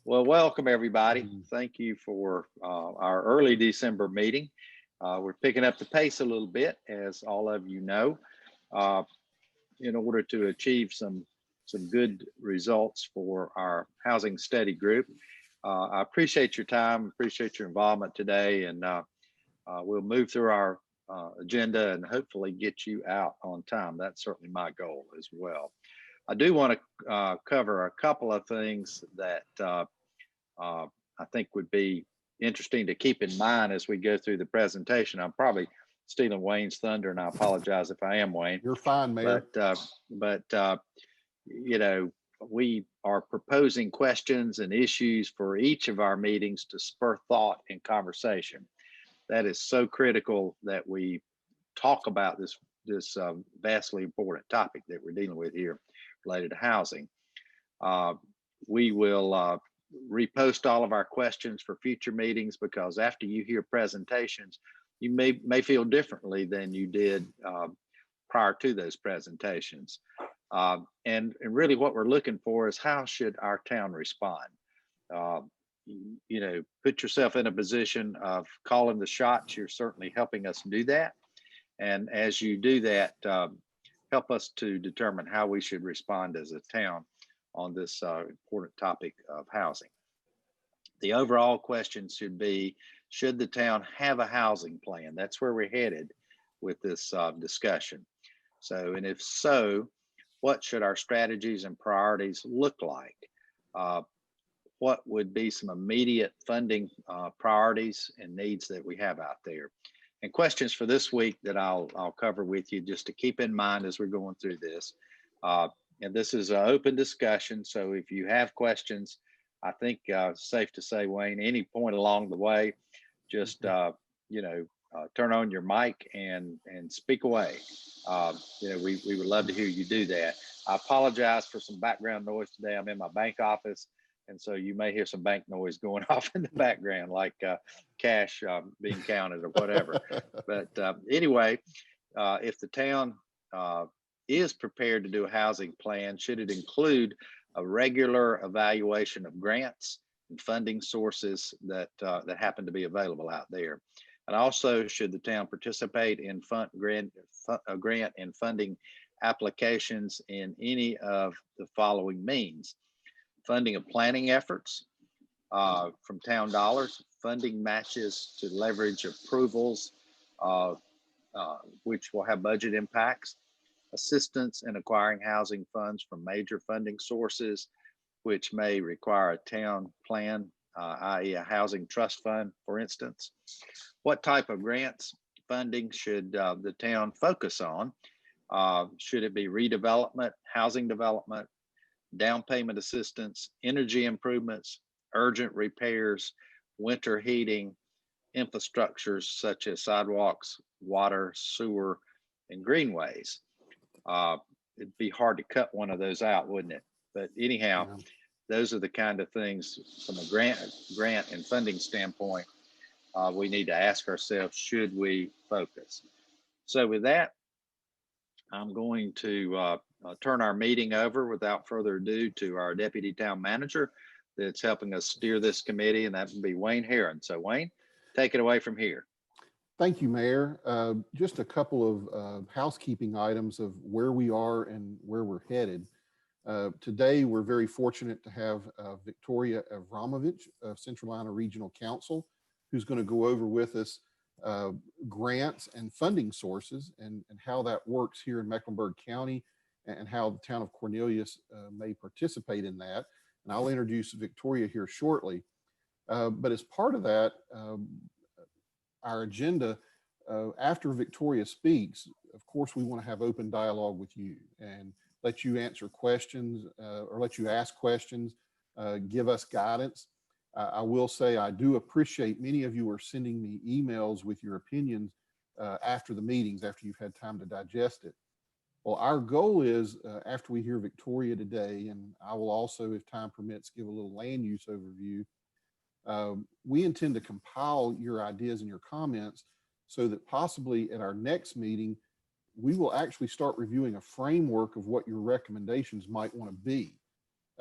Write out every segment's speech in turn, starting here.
Well, welcome everybody. Mhm. Thank you for our early December meeting. We're picking up the pace a little bit, as all of you know, uh, in order to achieve some good results for our housing study group. I appreciate your time, appreciate your involvement today, and we'll move through our agenda and hopefully get you out on time. That's certainly my goal as well. I do want to cover a couple of things that uh, I think would be interesting to keep in mind as we go through the presentation. I'm probably stealing Wayne's thunder, and I apologize if I am, Wayne. You're fine, Mayor. But you know, we are proposing questions and issues for each of our meetings to spur thought and conversation. That is so critical that we talk about this vastly important topic that we're dealing with here related to housing. Uh, we will repost all of our questions for future meetings because after you hear presentations, you may feel differently than you did prior to those presentations. And really what we're looking for is how should our town respond? Uh, put yourself in a position of calling the shots. You're certainly helping us do that. And as you do that, help us to determine how we should respond as a town on this important topic of housing. The overall question should be, should the town have a housing plan? That's where we're headed with this discussion. So, and if so, what should our strategies and priorities look like? Uh, what would be some immediate funding priorities and needs that we have out there? And questions for this week that I'll cover with you just to keep in mind as we're going through this. Uh, and this is an open discussion. So if you have questions, I think it's safe to say, Wayne, any point along the way, just Mhm. turn on your mic and speak away. We would love to hear you do that. I apologize for some background noise today. I'm in my bank office, and so you may hear some bank noise going off in the background, like cash being counted or whatever. But anyway, if the town is prepared to do a housing plan, should it include a regular evaluation of grants and funding sources that happen to be available out there? And also, should the town participate in grant and funding applications in any of the following means? Funding of planning efforts from town dollars, funding matches to leverage approvals, uh, which will have budget impacts, assistance in acquiring housing funds from major funding sources, which may require a town plan, i.e. a housing trust fund, for instance. What type of grants funding should the town focus on? Should it be redevelopment, housing development, down payment assistance, energy improvements, urgent repairs, winter heating, infrastructures such as sidewalks, water, sewer, and greenways? Uh, it'd be hard to cut one of those out, wouldn't it? But anyhow, Yeah. those are the kind of things from a grant and funding standpoint we need to ask ourselves, should we focus? So with that, I'm going to turn our meeting over without further ado to our deputy town manager that's helping us steer this committee, and that would be Wayne Heron. So Wayne, take it away from here. Thank you, Mayor. Just a couple of housekeeping items of where we are and where we're headed. Today, we're very fortunate to have Victoria Avramovich of Central Iowa Regional Council, who's going to go over with us grants and funding sources and how that works here in Mecklenburg County and how the town of Cornelius may participate in that. And I'll introduce Victoria here shortly. But as part of that, our agenda, after Victoria speaks, of course, we want to have open dialogue with you and let you answer questions or let you ask questions, give us guidance. I will say I do appreciate many of you are sending me emails with your opinions after the meetings, after you've had time to digest it. Well, our goal is after we hear Victoria today, and I will also, if time permits, give a little land use overview. We intend to compile your ideas and your comments so that possibly at our next meeting, we will actually start reviewing a framework of what your recommendations might want to be.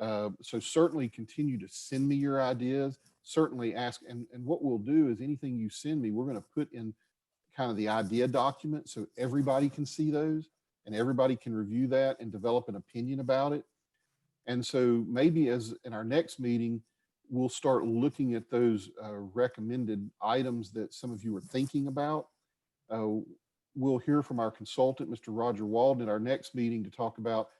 So certainly continue to send me your ideas. Certainly ask, and what we'll do is anything you send me, we're going to put in kind of the idea document so everybody can see those and everybody can review that and develop an opinion about it. And so maybe as in our next meeting, we'll start looking at those recommended items that some of you are thinking about. We'll hear from our consultant, Mr. Roger Walden, at our next meeting to talk about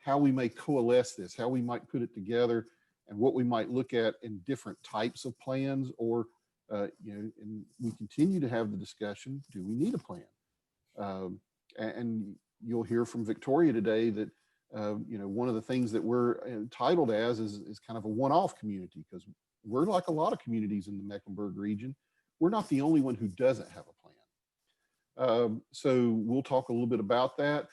how we may coalesce this, how we might put it together, and what we might look at in different types of plans, or and we continue to have the discussion: do we need a plan? And you'll hear from Victoria today that one of the things that we're entitled as is kind of a one-off community, because we're like a lot of communities in the Mecklenburg region. We're not the only one who doesn't have a plan. So we'll talk a little bit about that.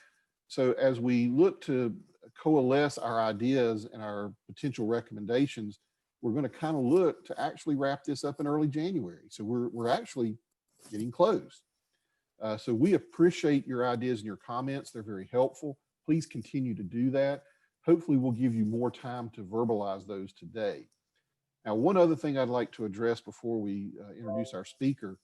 So as we look to coalesce our ideas and our potential recommendations, we're going to kind of look to actually wrap this up in early January. So we're actually getting close. So we appreciate your ideas and your comments. They're very helpful. Please continue to do that. Hopefully we'll give you more time to verbalize those today. Now, one other thing I'd like to address before we introduce our speaker.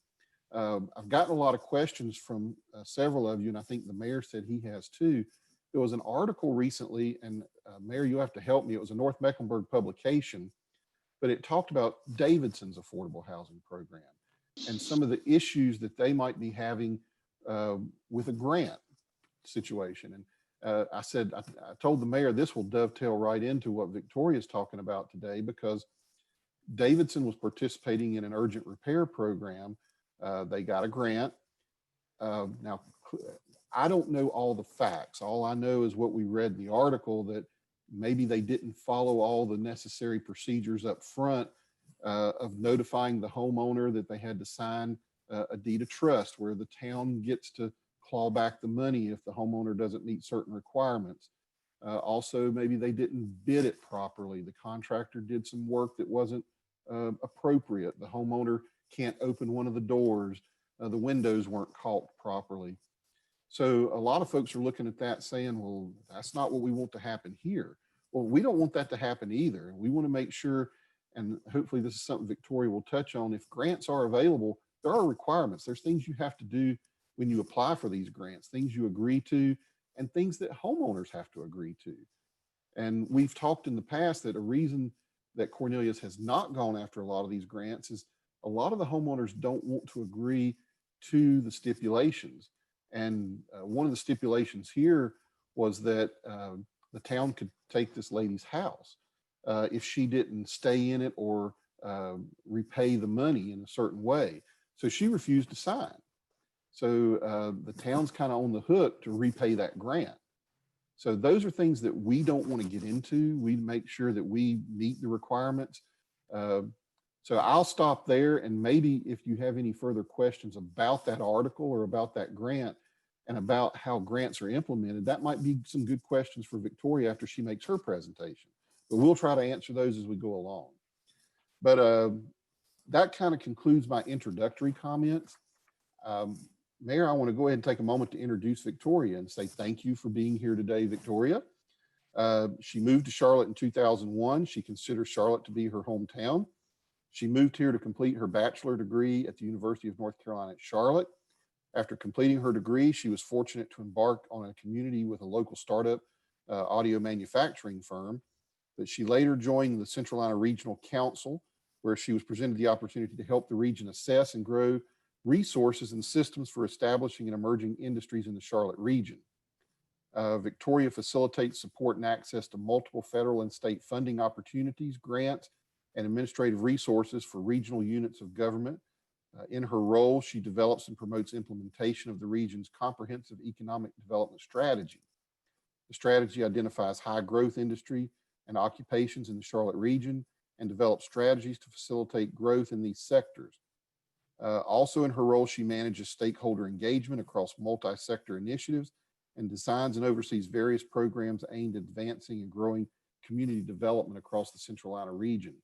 I've gotten a lot of questions from several of you, and I think the mayor said he has too. There was an article recently, and Mayor, you'll have to help me. It was a North Mecklenburg publication, but it talked about Davidson's affordable housing program and some of the issues that they might be having with a grant situation. And I told the mayor this will dovetail right into what Victoria's talking about today, because Davidson was participating in an urgent repair program. They got a grant. Now, I don't know all the facts. All I know is what we read in the article, that maybe they didn't follow all the necessary procedures up front of notifying the homeowner that they had to sign a deed of trust where the town gets to claw back the money if the homeowner doesn't meet certain requirements. Also, maybe they didn't bid it properly. The contractor did some work that wasn't appropriate. The homeowner can't open one of the doors. The windows weren't caulked properly. So a lot of folks are looking at that saying, well, that's not what we want to happen here. Well, we don't want that to happen either. We want to make sure, and hopefully this is something Victoria will touch on, if grants are available, there are requirements. There's things you have to do when you apply for these grants, things you agree to, and things that homeowners have to agree to. And we've talked in the past that a reason that Cornelius has not gone after a lot of these grants is a lot of the homeowners don't want to agree to the stipulations. And one of the stipulations here was that the town could take this lady's house if she didn't stay in it or repay the money in a certain way. So she refused to sign. So the town's kind of on the hook to repay that grant. So those are things that we don't want to get into. We make sure that we meet the requirements. So I'll stop there, and maybe if you have any further questions about that article or about that grant and about how grants are implemented, that might be some good questions for Victoria after she makes her presentation. But we'll try to answer those as we go along. But that kind of concludes my introductory comments. Mayor, I want to go ahead and take a moment to introduce Victoria and say thank you for being here today, Victoria. She moved to Charlotte in 2001. She considers Charlotte to be her hometown. She moved here to complete her bachelor degree at the University of North Carolina at Charlotte. After completing her degree, she was fortunate to embark on a community with a local startup audio manufacturing firm. But she later joined the Central Carolina Regional Council, where she was presented the opportunity to help the region assess and grow resources and systems for establishing and emerging industries in the Charlotte region. Victoria facilitates support and access to multiple federal and state funding opportunities, grants, and administrative resources for regional units of government. In her role, she develops and promotes implementation of the region's comprehensive economic development strategy. The strategy identifies high growth industry and occupations in the Charlotte region and develops strategies to facilitate growth in these sectors. Also in her role, she manages stakeholder engagement across multi-sector initiatives and designs and oversees various programs aimed at advancing and growing community development across the Central Carolina region.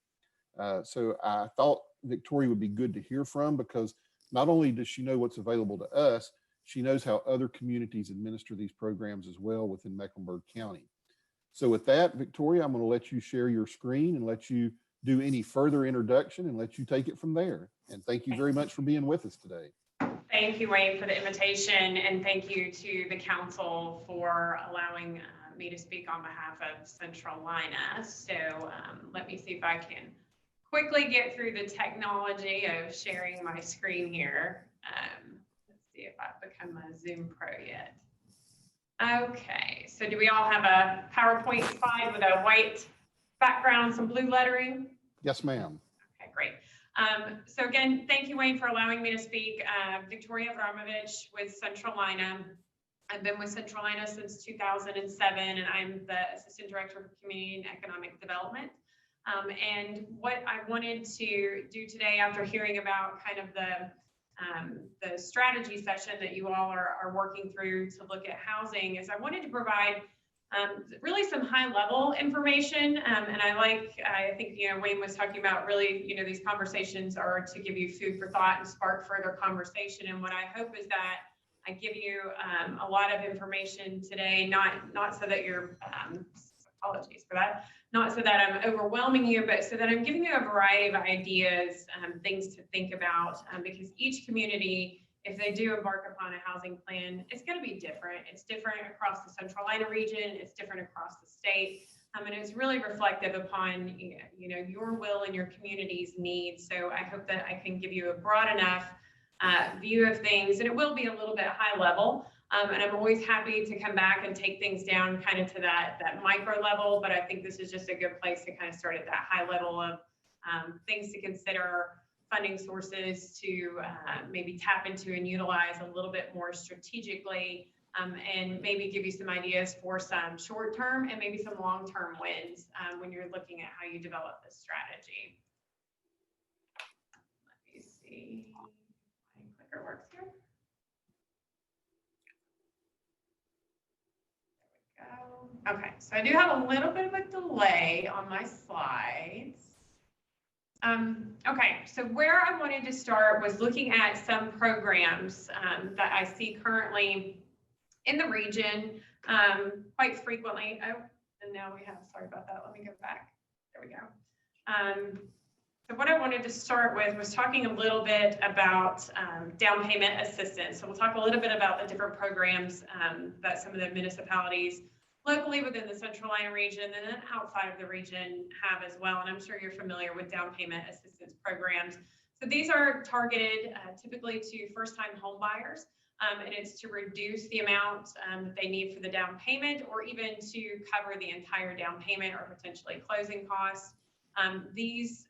So I thought Victoria would be good to hear from, because not only does she know what's available to us, she knows how other communities administer these programs as well within Mecklenburg County. So with that, Victoria, I'm going to let you share your screen and let you do any further introduction and let you take it from there. And thank you very much for being with us today. Thank you, Wayne, for the invitation, and thank you to the council for allowing me to speak on behalf of Centralina. So let me see if I can quickly get through the technology of sharing my screen here. Let's see if I've become a Zoom pro yet. Okay, so do we all have a PowerPoint slide with a white background, some blue lettering? Yes, ma'am. Okay, great. So again, thank you, Wayne, for allowing me to speak. Victoria Avramovich with Centralina. I've been with Centralina since 2007, and I'm the Assistant Director of Community and Economic Development. And what I wanted to do today, after hearing about kind of the strategy session that you all are working through to look at housing, is I wanted to provide really some high-level information, and I think, you know, Wayne was talking about really, you know, these conversations are to give you food for thought and spark further conversation. And what I hope is that I give you a lot of information today, not so that you're, apologies for that, not so that I'm overwhelming you, but so that I'm giving you a variety of ideas, things to think about, because each community, if they do embark upon a housing plan, it's going to be different. It's different across the Centralina region. It's different across the state. And it's really reflective upon, you know, your will and your community's needs. So I hope that I can give you a broad enough view of things, and it will be a little bit high level. And I'm always happy to come back and take things down kind of to that micro level. But I think this is just a good place to kind of start at that high level of things to consider, funding sources to maybe tap into and utilize a little bit more strategically, and maybe give you some ideas for some short-term and maybe some long-term wins when you're looking at how you develop this strategy. Let me see, my clicker works here. There we go. Okay, so I do have a little bit of a delay on my slides. Okay, so where I wanted to start was looking at some programs that I see currently in the region quite frequently. Oh, and now we have, sorry about that, let me go back. There we go. So what I wanted to start with was talking a little bit about down payment assistance. So we'll talk a little bit about the different programs that some of the municipalities locally within the Centralina region and then outside of the region have as well. And I'm sure you're familiar with down payment assistance programs. So these are targeted typically to first-time home buyers, and it's to reduce the amount that they need for the down payment, or even to cover the entire down payment or potentially closing costs. These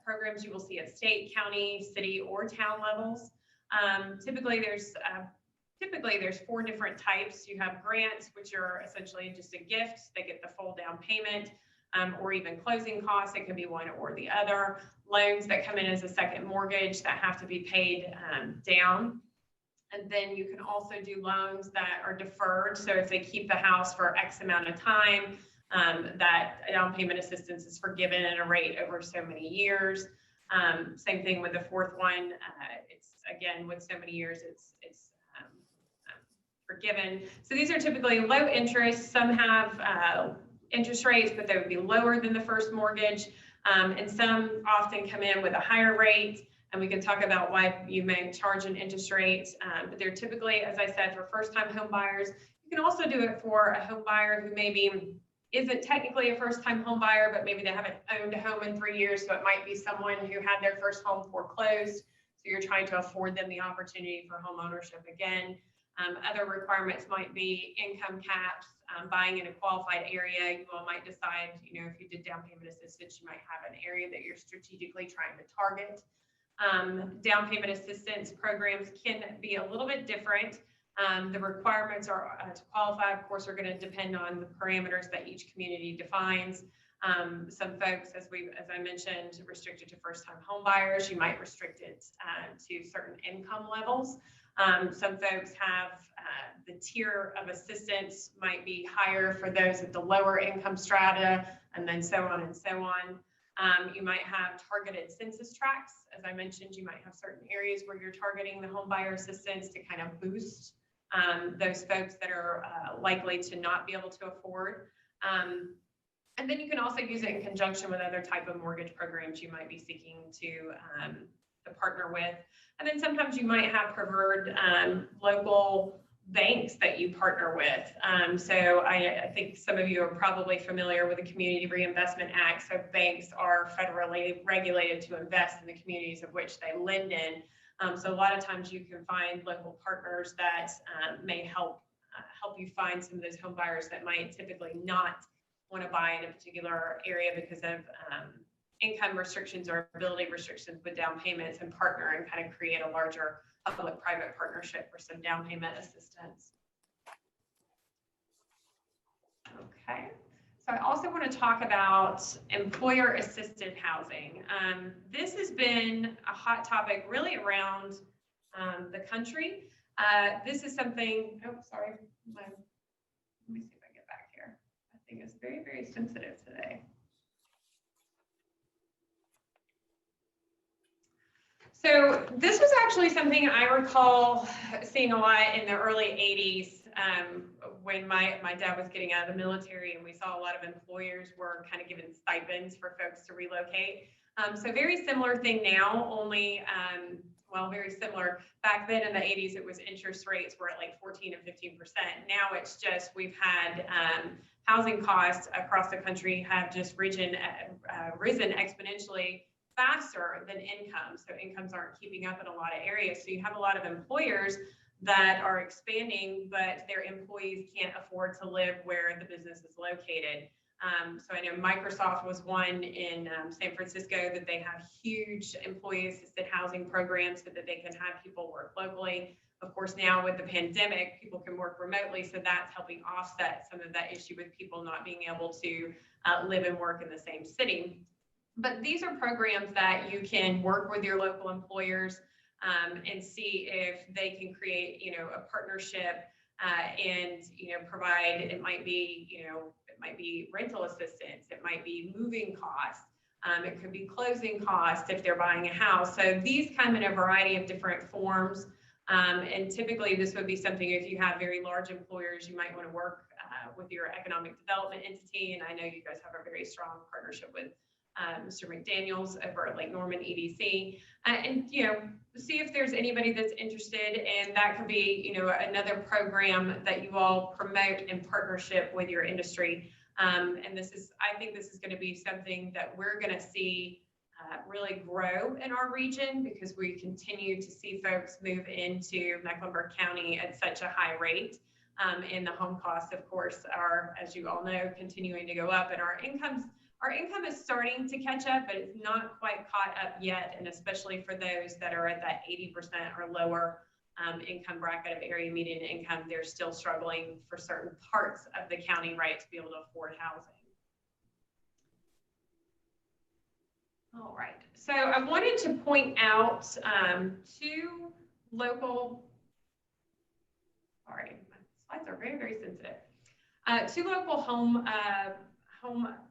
programs you will see at state, county, city, or town levels. Typically there's 4 different types. You have grants, which are essentially just a gift. They get the full down payment, or even closing costs. It can be one or the other. Loans that come in as a second mortgage that have to be paid down. And then you can also do loans that are deferred. So if they keep the house for X amount of time, that down payment assistance is forgiven at a rate over so many years. Same thing with the 4th one. It's again, with so many years, it's forgiven. So these are typically low interest. Some have interest rates, but they would be lower than the first mortgage. And some often come in with a higher rate. And we can talk about why you may charge an interest rate. But they're typically, as I said, for first-time home buyers. You can also do it for a home buyer who maybe isn't technically a first-time home buyer, but maybe they haven't owned a home in 3 years. So it might be someone who had their first home foreclosed. So you're trying to afford them the opportunity for home ownership again. Other requirements might be income caps, buying in a qualified area. You all might decide, you know, if you did down payment assistance, you might have an area that you're strategically trying to target. Down payment assistance programs can be a little bit different. The requirements are to qualify, of course, are going to depend on the parameters that each community defines. Some folks, as I mentioned, restricted to first-time home buyers. You might restrict it to certain income levels. Some folks have the tier of assistance might be higher for those at the lower income strata, and then so on and so on. You might have targeted census tracts. As I mentioned, you might have certain areas where you're targeting the home buyer assistance to kind of boost those folks that are likely to not be able to afford And then you can also use it in conjunction with other type of mortgage programs you might be seeking to partner with. And then sometimes you might have preferred local banks that you partner with. So I think some of you are probably familiar with the Community Reinvestment Act. So banks are federally regulated to invest in the communities of which they lend in. So a lot of times you can find local partners that may help you find some of those home buyers that might typically not want to buy in a particular area because of income restrictions or ability restrictions with down payments, and partner and kind of create a larger public-private partnership for some down payment assistance. Okay, so I also want to talk about employer-assisted housing. This has been a hot topic really around the country. This is something, oh, sorry, let me see if I get back here. I think it's very, very sensitive today. So this was actually something I recall seeing a lot in the early 80s when my dad was getting out of the military, and we saw a lot of employers were kind of giving stipends for folks to relocate. So very similar thing now, only, well, very similar. Back then in the 80s, it was interest rates were at like 14 and 15%. Now it's just, we've had housing costs across the country have just risen exponentially faster than income. So incomes aren't keeping up in a lot of areas. So you have a lot of employers that are expanding, but their employees can't afford to live where the business is located. So I know Microsoft was one in San Francisco that they have huge employee-assisted housing programs so that they can have people work locally. Of course, now with the pandemic, people can work remotely, so that's helping offset some of that issue with people not being able to live and work in the same city. But these are programs that you can work with your local employers and see if they can create, a partnership and, provide, it might be rental assistance, it might be moving costs, it could be closing costs if they're buying a house. So these come in a variety of different forms. And typically this would be something, if you have very large employers, you might want to work with your economic development entity. And I know you guys have a very strong partnership with Mr. McDaniels over at Lake Norman EDC, and see if there's anybody that's interested, and that could be another program that you all promote in partnership with your industry. And I think this is going to be something that we're going to see really grow in our region, because we continue to see folks move into Mecklenburg County at such a high rate. And the home costs, of course, are, as you all know, continuing to go up, and our income is starting to catch up, but it's not quite caught up yet. And especially for those that are at that 80% or lower income bracket of area median income, they're still struggling for certain parts of the county, right, to be able to afford housing. All right, so I wanted to point out two local, sorry, my slides are very, very sensitive. Two local home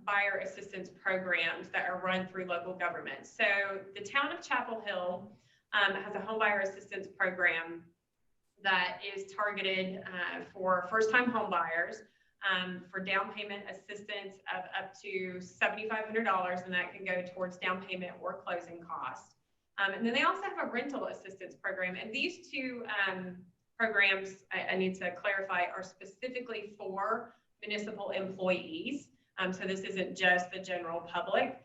buyer assistance programs that are run through local government. So the town of Chapel Hill has a home buyer assistance program that is targeted for first-time home buyers for down payment assistance of up to $7,500, and that can go towards down payment or closing costs. And then they also have a rental assistance program, and these two programs, I need to clarify, are specifically for municipal employees. So this isn't just the general public.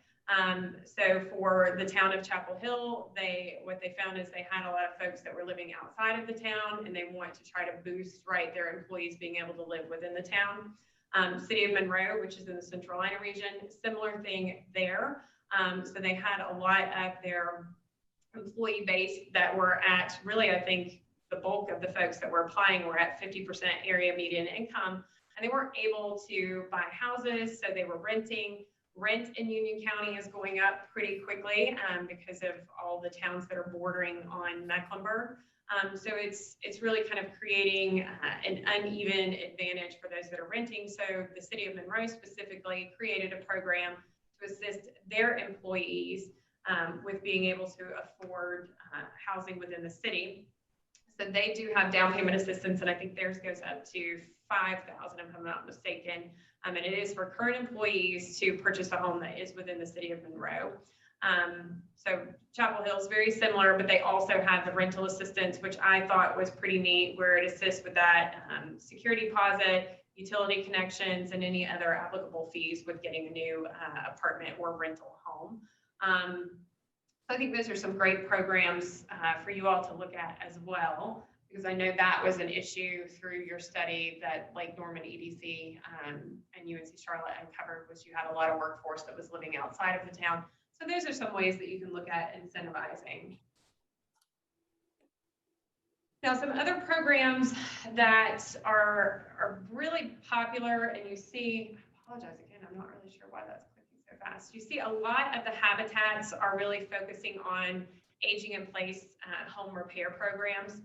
So for the town of Chapel Hill, what they found is they had a lot of folks that were living outside of the town, and they want to try to boost their employees being able to live within the town. City of Monroe, which is in the Central Ina region, similar thing there. So they had a lot of their employee base that were at, really, I think the bulk of the folks that were applying were at 50% area median income. And they weren't able to buy houses, so they were renting. Rent in Union County is going up pretty quickly because of all the towns that are bordering on Mecklenburg. So it's really kind of creating an uneven advantage for those that are renting. So the City of Monroe specifically created a program to assist their employees with being able to afford housing within the city. So they do have down payment assistance, and I think theirs goes up to 5,000 if I'm not mistaken. And it is for current employees to purchase a home that is within the city of Monroe. So Chapel Hill is very similar, but they also have the rental assistance, which I thought was pretty neat, where it assists with that security deposit, utility connections, and any other applicable fees with getting a new apartment or rental home. I think those are some great programs for you all to look at as well, because I know that was an issue through your study that Lake Norman EDC and UNC Charlotte uncovered, was you had a lot of workforce that was living outside of the town. So those are some ways that you can look at incentivizing. Now, some other programs that are really popular, and you see, I apologize again, I'm not really sure why that's clicking so fast. You see a lot of the habitats are really focusing on aging in place home repair programs.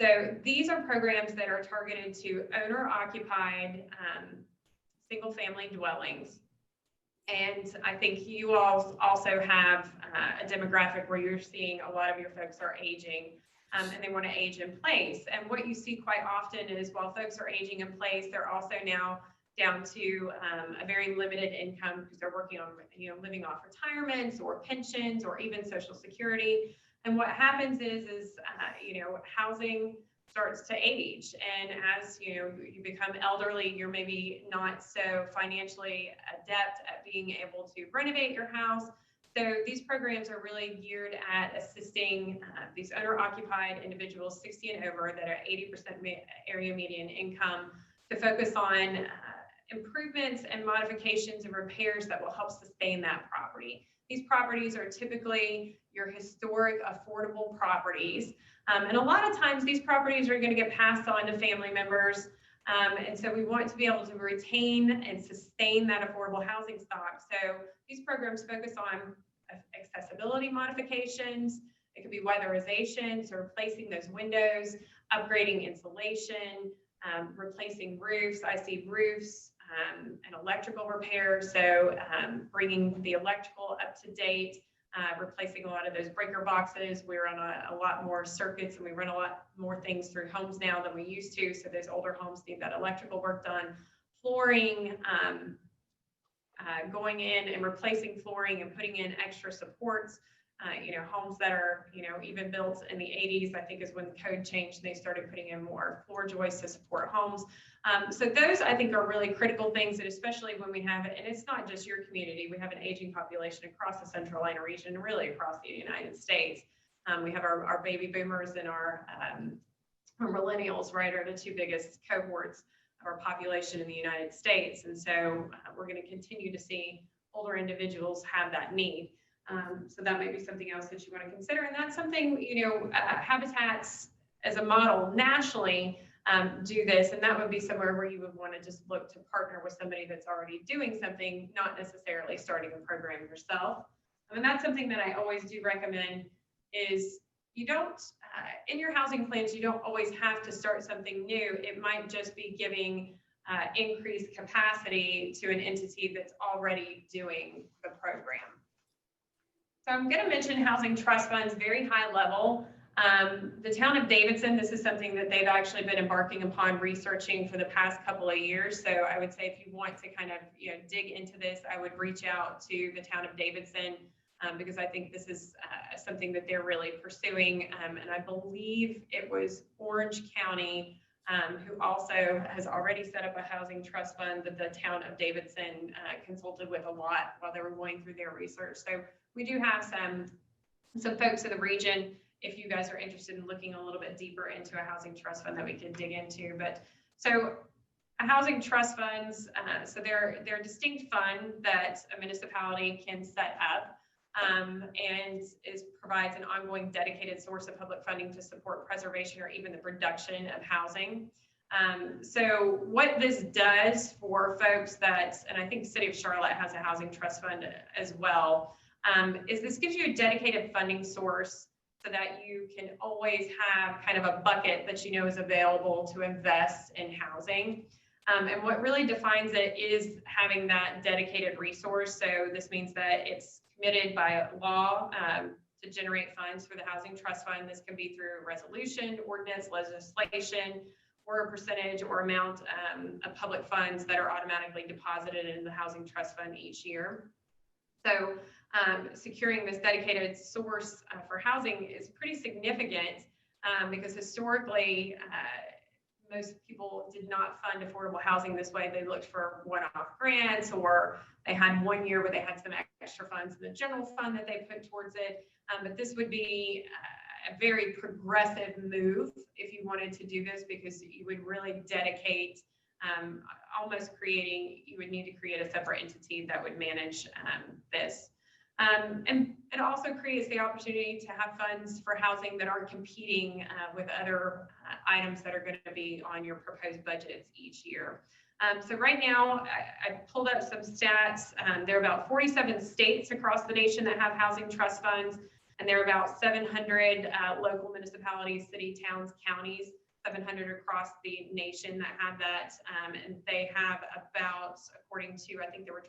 So these are programs that are targeted to owner-occupied single-family dwellings. And I think you all also have a demographic where you're seeing a lot of your folks are aging and they want to age in place. And what you see quite often is while folks are aging in place, they're also now down to a very limited income because they're working on, living off retirements or pensions or even Social Security. And what happens is housing starts to age, and as you become elderly, you're maybe not so financially adept at being able to renovate your house. So these programs are really geared at assisting these owner-occupied individuals 60 and over that are 80% area median income to focus on improvements and modifications and repairs that will help sustain that property. These properties are typically your historic affordable properties. And a lot of times these properties are going to get passed on to family members. And so we want to be able to retain and sustain that affordable housing stock. So these programs focus on accessibility modifications. It could be weatherization, so replacing those windows, upgrading insulation, replacing roofs. I see roofs and electrical repair. So bringing the electrical up to date, replacing a lot of those breaker boxes. We're on a lot more circuits and we run a lot more things through homes now than we used to. So those older homes need that electrical work done. Flooring, going in and replacing flooring and putting in extra supports. Homes that are, even built in the 80s, I think is when the code changed and they started putting in more floor joists to support homes. So those, I think, are really critical things, and especially when we have it, and it's not just your community, we have an aging population across the Central Atlanta region, really across the United States. We have our baby boomers and our millennials, right, are the two biggest cohorts of our population in the United States. And so we're going to continue to see older individuals have that need. So that may be something else that you want to consider. And that's something, Habitats as a model nationally do this. And that would be somewhere where you would want to just look to partner with somebody that's already doing something, not necessarily starting a program yourself. I mean, that's something that I always do recommend is you don't, in your housing plans, you don't always have to start something new. It might just be giving increased capacity to an entity that's already doing the program. So I'm going to mention housing trust funds very high level. The town of Davidson, this is something that they've actually been embarking upon researching for the past couple of years. So I would say if you want to kind of dig into this, I would reach out to the town of Davidson because I think this is something that they're really pursuing. And I believe it was Orange County who also has already set up a housing trust fund that the town of Davidson consulted with a lot while they were going through their research. So we do have some folks in the region, if you guys are interested in looking a little bit deeper into a housing trust fund that we could dig into. But so a housing trust funds, so they're a distinct fund that a municipality can set up and provides an ongoing dedicated source of public funding to support preservation or even the production of housing. So what this does for folks that, and I think the city of Charlotte has a housing trust fund as well, is this gives you a dedicated funding source so that you can always have kind of a bucket that is available to invest in housing. And what really defines it is having that dedicated resource. So this means that it's committed by law to generate funds for the Housing Trust Fund. This can be through resolution, ordinance, legislation, or a percentage or amount of public funds that are automatically deposited in the Housing Trust Fund each year. So securing this dedicated source for housing is pretty significant because historically, most people did not fund affordable housing this way. They looked for one-off grants, or they had 1 year where they had some extra funds in the general fund that they put towards it. But this would be a very progressive move if you wanted to do this, because you would really dedicate almost creating, you would need to create a separate entity that would manage this. And it also creates the opportunity to have funds for housing that aren't competing with other items that are going to be on your proposed budgets each year. So right now, I pulled up some stats. There are about 47 states across the nation that have housing trust funds, and there are about 700 local municipalities, city, towns, counties, 700 across the nation that have that. And they have about, according to, I think there were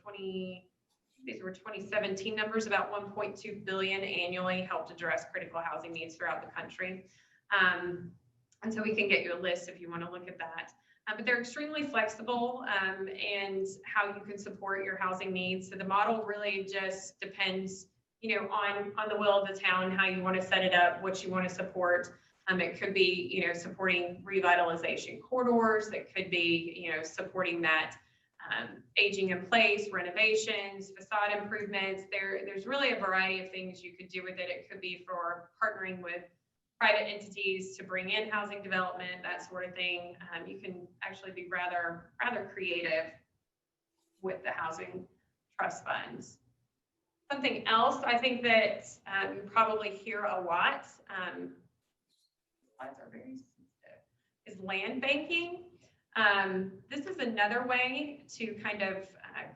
2017 numbers, about 1.2 billion annually helped address critical housing needs throughout the country. And so we can get you a list if you want to look at that. But they're extremely flexible and how you can support your housing needs. So the model really just depends, on the will of the town, how you want to set it up, what you want to support. It could be, supporting revitalization corridors. It could be, supporting that aging in place, renovations, facade improvements. There's really a variety of things you could do with it. It could be for partnering with private entities to bring in housing development, that sort of thing. You can actually be rather creative with the housing trust funds. Something else I think that you probably hear a lot, slides are very sensitive, is land banking. This is another way to kind of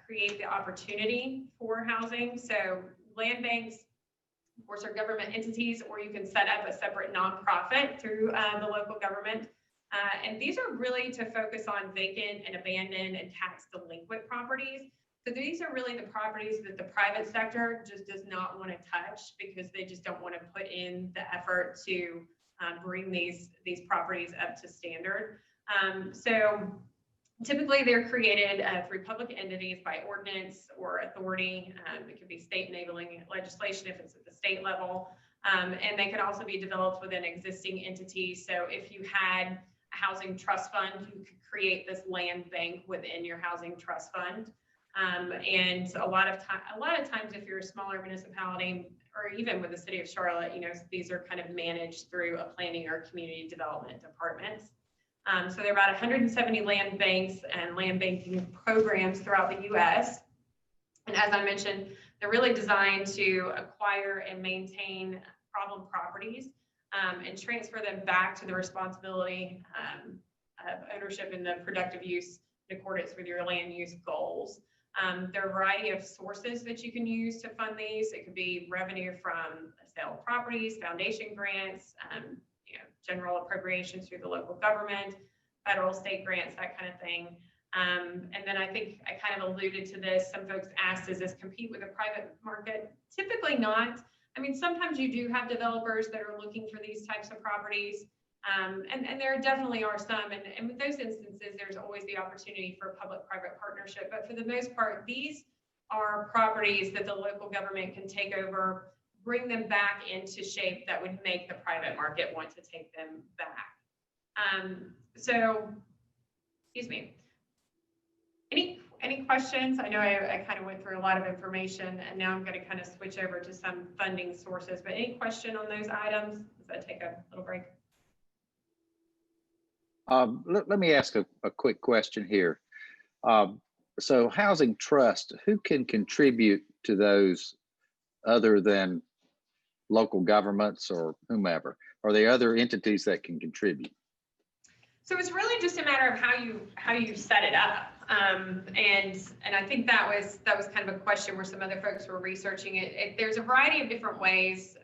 create the opportunity for housing. So land banks, of course, are government entities, or you can set up a separate nonprofit through the local government. And these are really to focus on vacant and abandoned and tax delinquent properties. So these are really the properties that the private sector just does not want to touch, because they just don't want to put in the effort to bring these properties up to standard. So typically they're created through public entities by ordinance or authority. It could be state enabling legislation if it's at the state level. And they can also be developed within existing entities. So if you had a housing trust fund, you could create this land bank within your housing trust fund. And a lot of times, if you're a smaller municipality, or even with the city of Charlotte, these are kind of managed through a planning or community development department. So there are about 170 land banks and land banking programs throughout the U.S. And as I mentioned, they're really designed to acquire and maintain problem properties and transfer them back to the responsibility of ownership and the productive use in accordance with your land use goals. There are a variety of sources that you can use to fund these. It could be revenue from the sale of properties, foundation grants, general appropriations through the local government, federal, state grants, that kind of thing. And then I think I kind of alluded to this. Some folks asked, does this compete with the private market? Typically not. I mean, sometimes you do have developers that are looking for these types of properties. And there definitely are some, and with those instances, there's always the opportunity for public-private partnership. But for the most part, these are properties that the local government can take over, bring them back into shape that would make the private market want to take them back. So, excuse me. Any questions? I know I kind of went through a lot of information, and now I'm going to kind of switch over to some funding sources. But any question on those items as I take a little break? Let me ask a quick question here. So housing trust, who can contribute to those other than local governments or whomever? Are there other entities that can contribute? So it's really just a matter of how you set it up. And I think that was kind of a question where some other folks were researching it. There's a variety of different ways.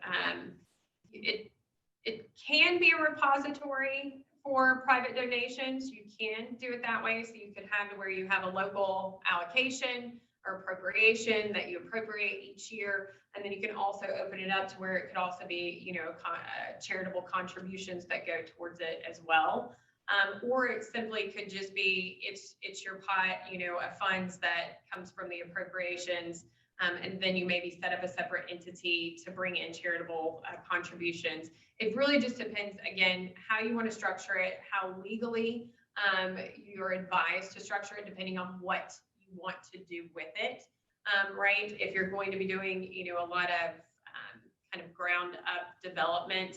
It can be a repository for private donations. You can do it that way. So you could have where you have a local allocation or appropriation that you appropriate each year. And then you can also open it up to where it could also be, charitable contributions that go towards it as well. Or it simply could just be, it's your pot, of funds that comes from the appropriations. And then you maybe set up a separate entity to bring in charitable contributions. It really just depends, again, how you want to structure it, how legally you're advised to structure it, depending on what you want to do with it, right? If you're going to be doing, a lot of kind of ground up development,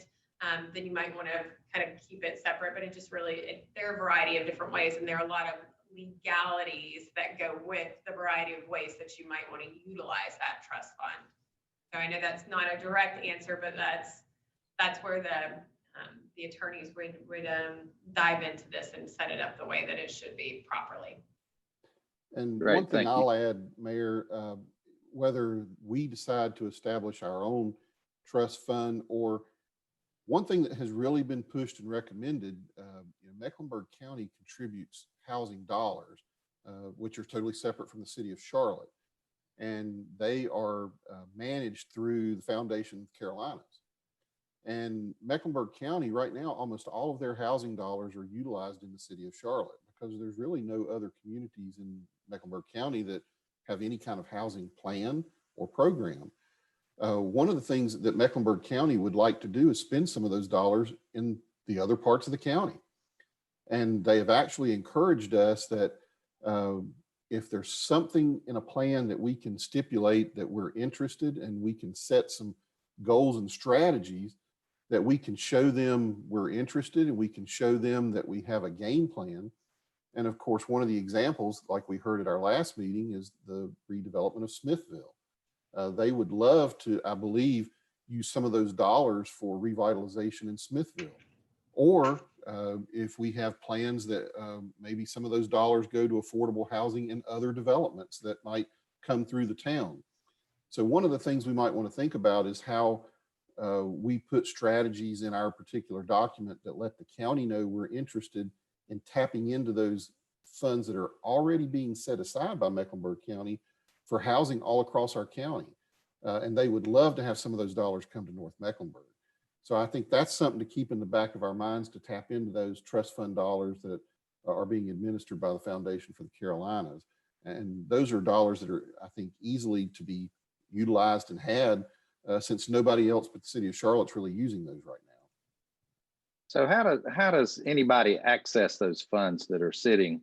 then you might want to kind of keep it separate, but it just really, there are a variety of different ways, and there are a lot of legalities that go with the variety of ways that you might want to utilize that trust fund. So I know that's not a direct answer, but that's where the attorneys would dive into this and set it up the way that it should be properly. And Great, one thing thank you. I'll add, Mayor, whether we decide to establish our own trust fund, or one thing that has really been pushed and recommended, Mecklenburg County contributes housing dollars, which are totally separate from the city of Charlotte. And they are managed through the Foundation of Carolinas. And Mecklenburg County right now, almost all of their housing dollars are utilized in the city of Charlotte, because there's really no other communities in Mecklenburg County that have any kind of housing plan or program. One of the things that Mecklenburg County would like to do is spend some of those dollars in the other parts of the county. And they have actually encouraged us that if there's something in a plan that we can stipulate that we're interested, and we can set some goals and strategies that we can show them we're interested, and we can show them that we have a game plan. And of course, one of the examples, like we heard at our last meeting, is the redevelopment of Smithville. They would love to, I believe, use some of those dollars for revitalization in Smithville. Or if we have plans that maybe some of those dollars go to affordable housing and other developments that might come through the town. So one of the things we might want to think about is how we put strategies in our particular document that let the county know we're interested in tapping into those funds that are already being set aside by Mecklenburg County for housing all across our county. And they would love to have some of those dollars come to North Mecklenburg. So I think that's something to keep in the back of our minds, to tap into those trust fund dollars that are being administered by the Foundation for the Carolinas. And those are dollars that are, I think, easily to be utilized and had, since nobody else but the city of Charlotte's really using those right now. So how does anybody access those funds that are sitting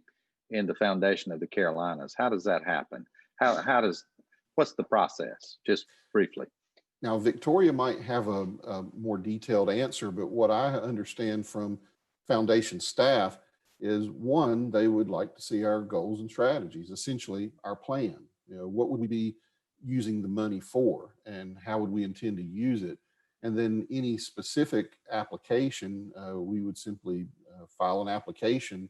in the Foundation of the Carolinas? How does that happen? What's the process? Just briefly. Now, Victoria might have a more detailed answer, but what I understand from Foundation staff is, one, they would like to see our goals and strategies, essentially our plan. What would we be using the money for, and how would we intend to use it? And then any specific application, we would simply file an application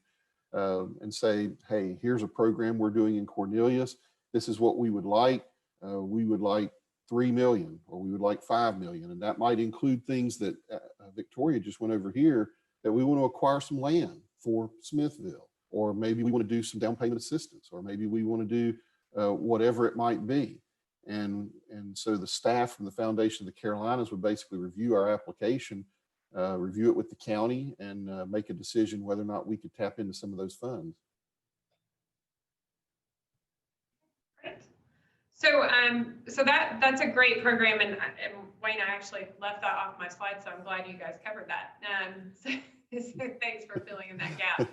and say, hey, here's a program we're doing in Cornelius. This is what we would like. We would like 3 million, or we would like 5 million. And that might include things that Victoria just went over here, that we want to acquire some land for Smithville, or maybe we want to do some down payment assistance, or maybe we want to do whatever it might be. And so the staff from the Foundation of the Carolinas would basically review our application, review it with the county, and make a decision whether or not we could tap into some of those funds. So that's a great program, and Wayne, I actually left that off my slide, so I'm glad you guys covered that. So thanks for filling in that gap.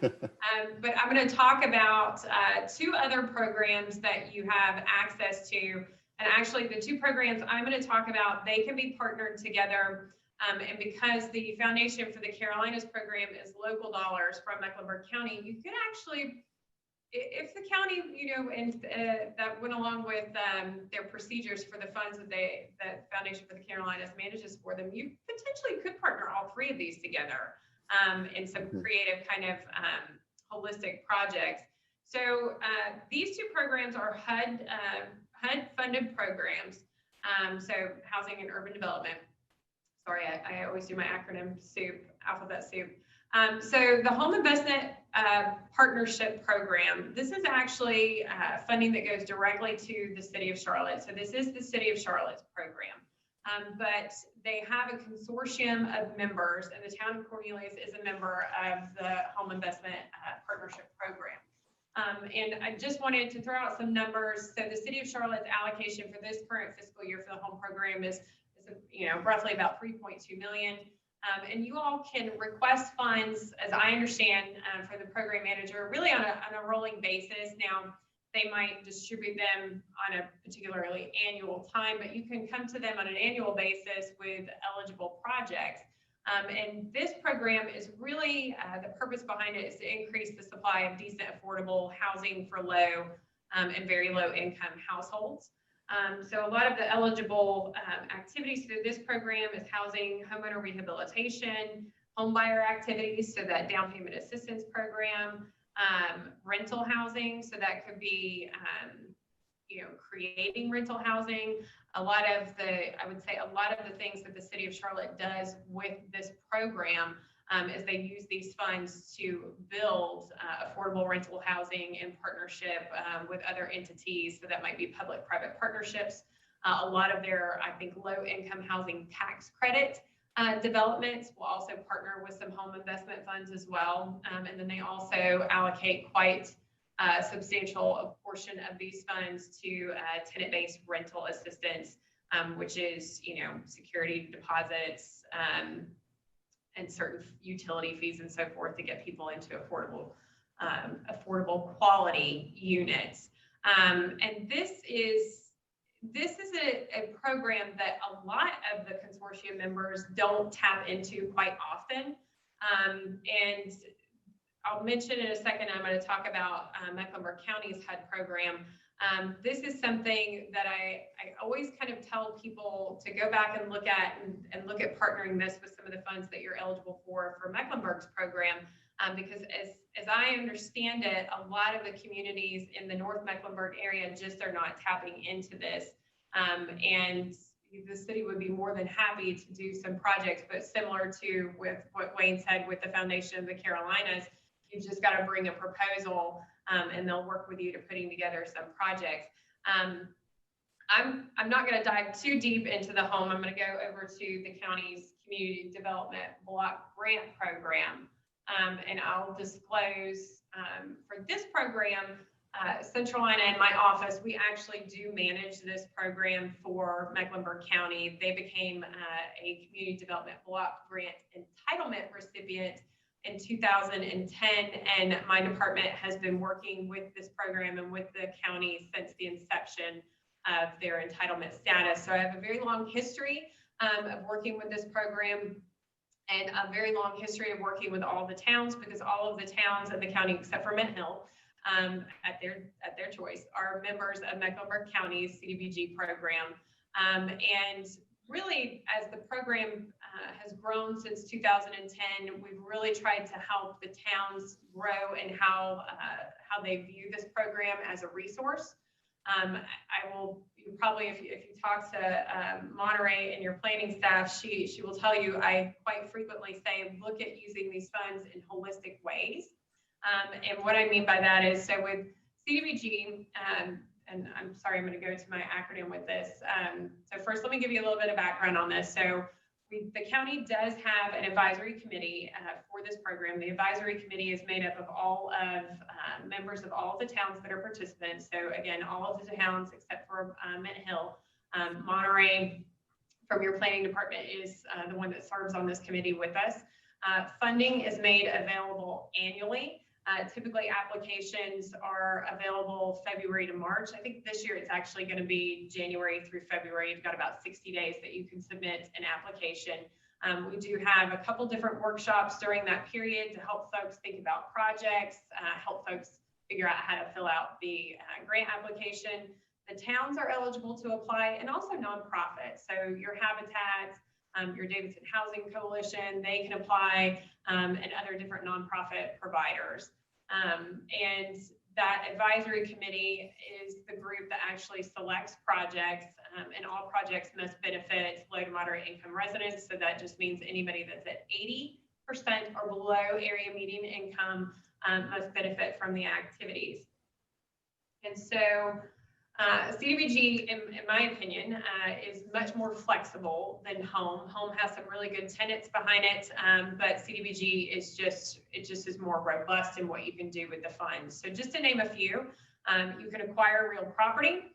But I'm going to talk about 2 other programs that you have access to. And actually, the 2 programs I'm going to talk about, they can be partnered together. And because the Foundation for the Carolinas program is local dollars from Mecklenburg County, you could actually, if the county, and that went along with their procedures for the funds that Foundation for the Carolinas manages for them, you potentially could partner all 3 of these together in some creative kind of holistic projects. So these 2 programs are HUD funded programs. So Housing and Urban Development. Sorry, I always do my acronym alphabet soup. So the Home Investment Partnership Program, this is actually funding that goes directly to the City of Charlotte. So this is the City of Charlotte's program. But they have a consortium of members, and the town of Cornelius is a member of the Home Investment Partnership Program. And I just wanted to throw out some numbers. So the City of Charlotte's allocation for this current fiscal year for the home program is roughly about 3.2 million. And you all can request funds, as I understand, for the program manager, really on a rolling basis. Now, they might distribute them on a particularly annual time, but you can come to them on an annual basis with eligible projects. And this program is really, the purpose behind it is to increase the supply of decent, affordable housing for low and very low income households. So a lot of the eligible activities through this program is housing, homeowner rehabilitation, home buyer activities, so that down payment assistance program, rental housing, so that could be creating rental housing. I would say a lot of the things that the City of Charlotte does with this program is they use these funds to build affordable rental housing in partnership with other entities. So that might be public-private partnerships. A lot of their, I think, low-income housing tax credit developments will also partner with some home investment funds as well. And then they also allocate quite a substantial portion of these funds to tenant-based rental assistance, which is, security deposits, and certain utility fees and so forth to get people into affordable quality units. And this is a program that a lot of the consortium members don't tap into quite often. And I'll mention in a second, I'm going to talk about Mecklenburg County's HUD program. This is something that I always kind of tell people to go back and look at and look at partnering this with some of the funds that you're eligible for Mecklenburg's program, because as I understand it, a lot of the communities in the North Mecklenburg area just are not tapping into this. And the city would be more than happy to do some projects, but similar to with what Wayne said with the Foundation of the Carolinas, you've just got to bring a proposal and they'll work with you to putting together some projects. I'm not going to dive too deep into the home. I'm going to go over to the county's community development block grant program. And I'll disclose for this program, Central Ina and my office, we actually do manage this program for Mecklenburg County. They became a community development block grant entitlement recipient in 2010, and my department has been working with this program and with the county since the inception of their entitlement status. So I have a very long history of working with this program, and a very long history of working with all the towns, because all of the towns in the county except for Mint Hill at their choice are members of Mecklenburg County's CDBG program. And really, as the program has grown since 2010, we've really tried to help the towns grow and how they view this program as a resource. You probably, if you talk to Monterey and your planning staff, she will tell you, I quite frequently say, look at using these funds in holistic ways. And what I mean by that is, so with CDBG, and I'm sorry, I'm going to go to my acronym with this. So first, let me give you a little bit of background on this. So the county does have an advisory committee for this program. The advisory committee is made up of all of members of all of the towns that are participants. So again, all of the towns except for Mint Hill. Monterey, from your planning department, is the one that serves on this committee with us. Funding is made available annually. Typically, applications are available February to March. I think this year it's actually going to be January through February. You've got about 60 days that you can submit an application. We do have a couple different workshops during that period to help folks think about projects, help folks figure out how to fill out the grant application. The towns are eligible to apply, and also nonprofits. So your Habitat, your Davidson Housing Coalition, they can apply, and other different nonprofit providers. And that advisory committee is the group that actually selects projects, and all projects must benefit low to moderate income residents. So that just means anybody that's at 80% or below area median income must benefit from the activities. And so CDBG, in my opinion, is much more flexible than home. Home has some really good tenets behind it, but CDBG is just is more robust in what you can do with the funds. So just to name a few, you can acquire real property.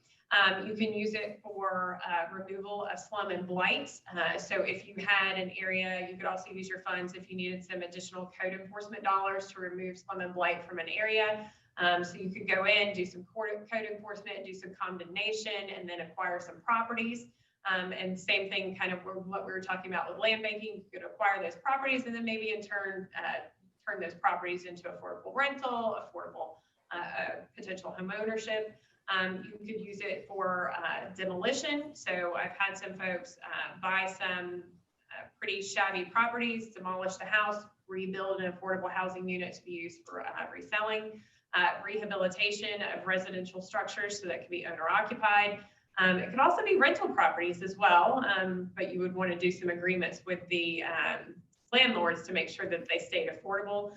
You can use it for removal of slum and blight. So if you had an area, you could also use your funds if you needed some additional code enforcement dollars to remove slum and blight from an area. So you could go in, do some code enforcement, do some condemnation, and then acquire some properties. And same thing, kind of what we were talking about with land banking. You could acquire those properties and then maybe in turn turn those properties into affordable rental, affordable potential home ownership. You could use it for demolition. So I've had some folks buy some pretty shabby properties, demolish the house, rebuild an affordable housing unit to be used for reselling. Rehabilitation of residential structures, so that could be owner occupied. It could also be rental properties as well, but you would want to do some agreements with the landlords to make sure that they stayed affordable.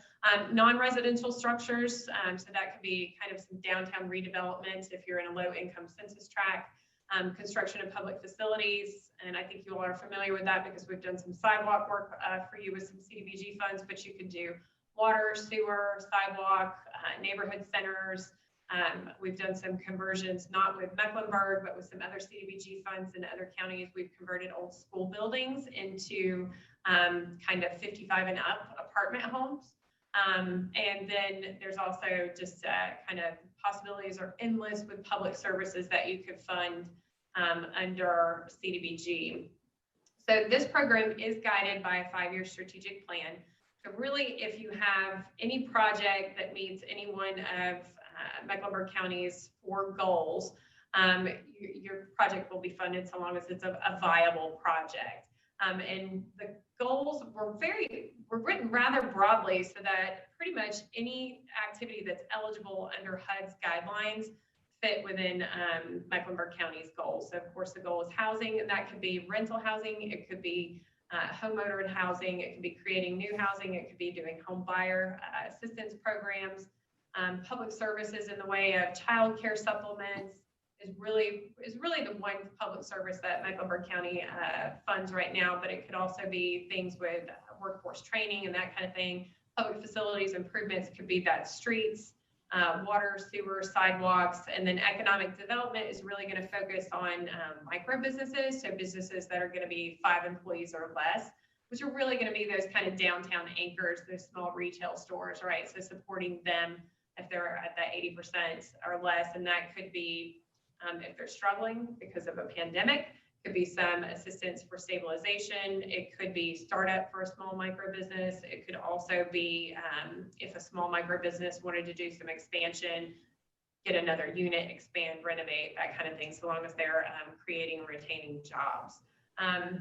Non-residential structures, so that could be kind of some downtown redevelopment if you're in a low-income census tract. Construction of public facilities, and I think you all are familiar with that because we've done some sidewalk work for you with some CDBG funds, but you could do water, sewer, sidewalk, neighborhood centers. We've done some conversions, not with Mecklenburg, but with some other CDBG funds in other counties. We've converted old school buildings into kind of 55 and up apartment homes. And then there's also just kind of possibilities are endless with public services that you could fund under CDBG. So this program is guided by a 5-year strategic plan. So really, if you have any project that meets any one of Mecklenburg County's 4 goals, your project will be funded so long as it's a viable project. And the goals were written rather broadly so that pretty much any activity that's eligible under HUD's guidelines fit within Mecklenburg County's goals. So of course the goal is housing, and that could be rental housing, it could be homeowner housing, it could be creating new housing, it could be doing home buyer assistance programs, public services in the way of child care supplements is really the one public service that Mecklenburg County funds right now, but it could also be things with workforce training and that kind of thing. Public facilities improvements could be that streets, water, sewer, sidewalks, and then economic development is really going to focus on micro businesses, so businesses that are going to be 5 employees or less, which are really going to be those kind of downtown anchors, those small retail stores, right? So supporting them if they're at that 80% or less, and that could be if they're struggling because of a pandemic, could be some assistance for stabilization. It could be startup for a small micro business. It could also be if a small micro business wanted to do some expansion, get another unit, expand, renovate, that kind of thing, so long as they're creating and retaining jobs. Let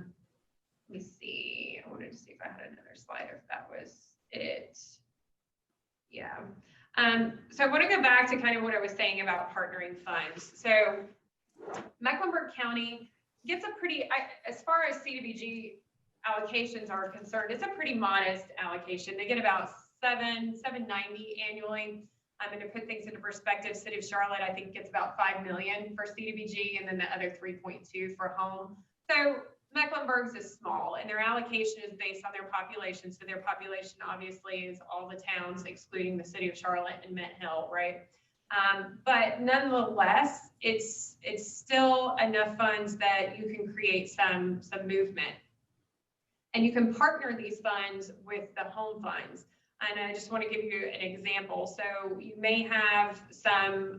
me see. I wanted to see if I had another slide or if that was it. Yeah. So I want to go back to kind of what I was saying about partnering funds. So Mecklenburg County gets a pretty, as far as CDBG allocations are concerned, it's a pretty modest allocation. They get about $790 annually. I'm going to put things into perspective. City of Charlotte, I think, gets about $5 million for CDBG, and then the other 3.2 for home. So Mecklenburg's is small, and their allocation is based on their population. So their population obviously is all the towns, excluding the City of Charlotte and Mint Hill, right? But nonetheless, it's still enough funds that you can create some movement. And you can partner these funds with the home funds. And I just want to give you an example. So you may have some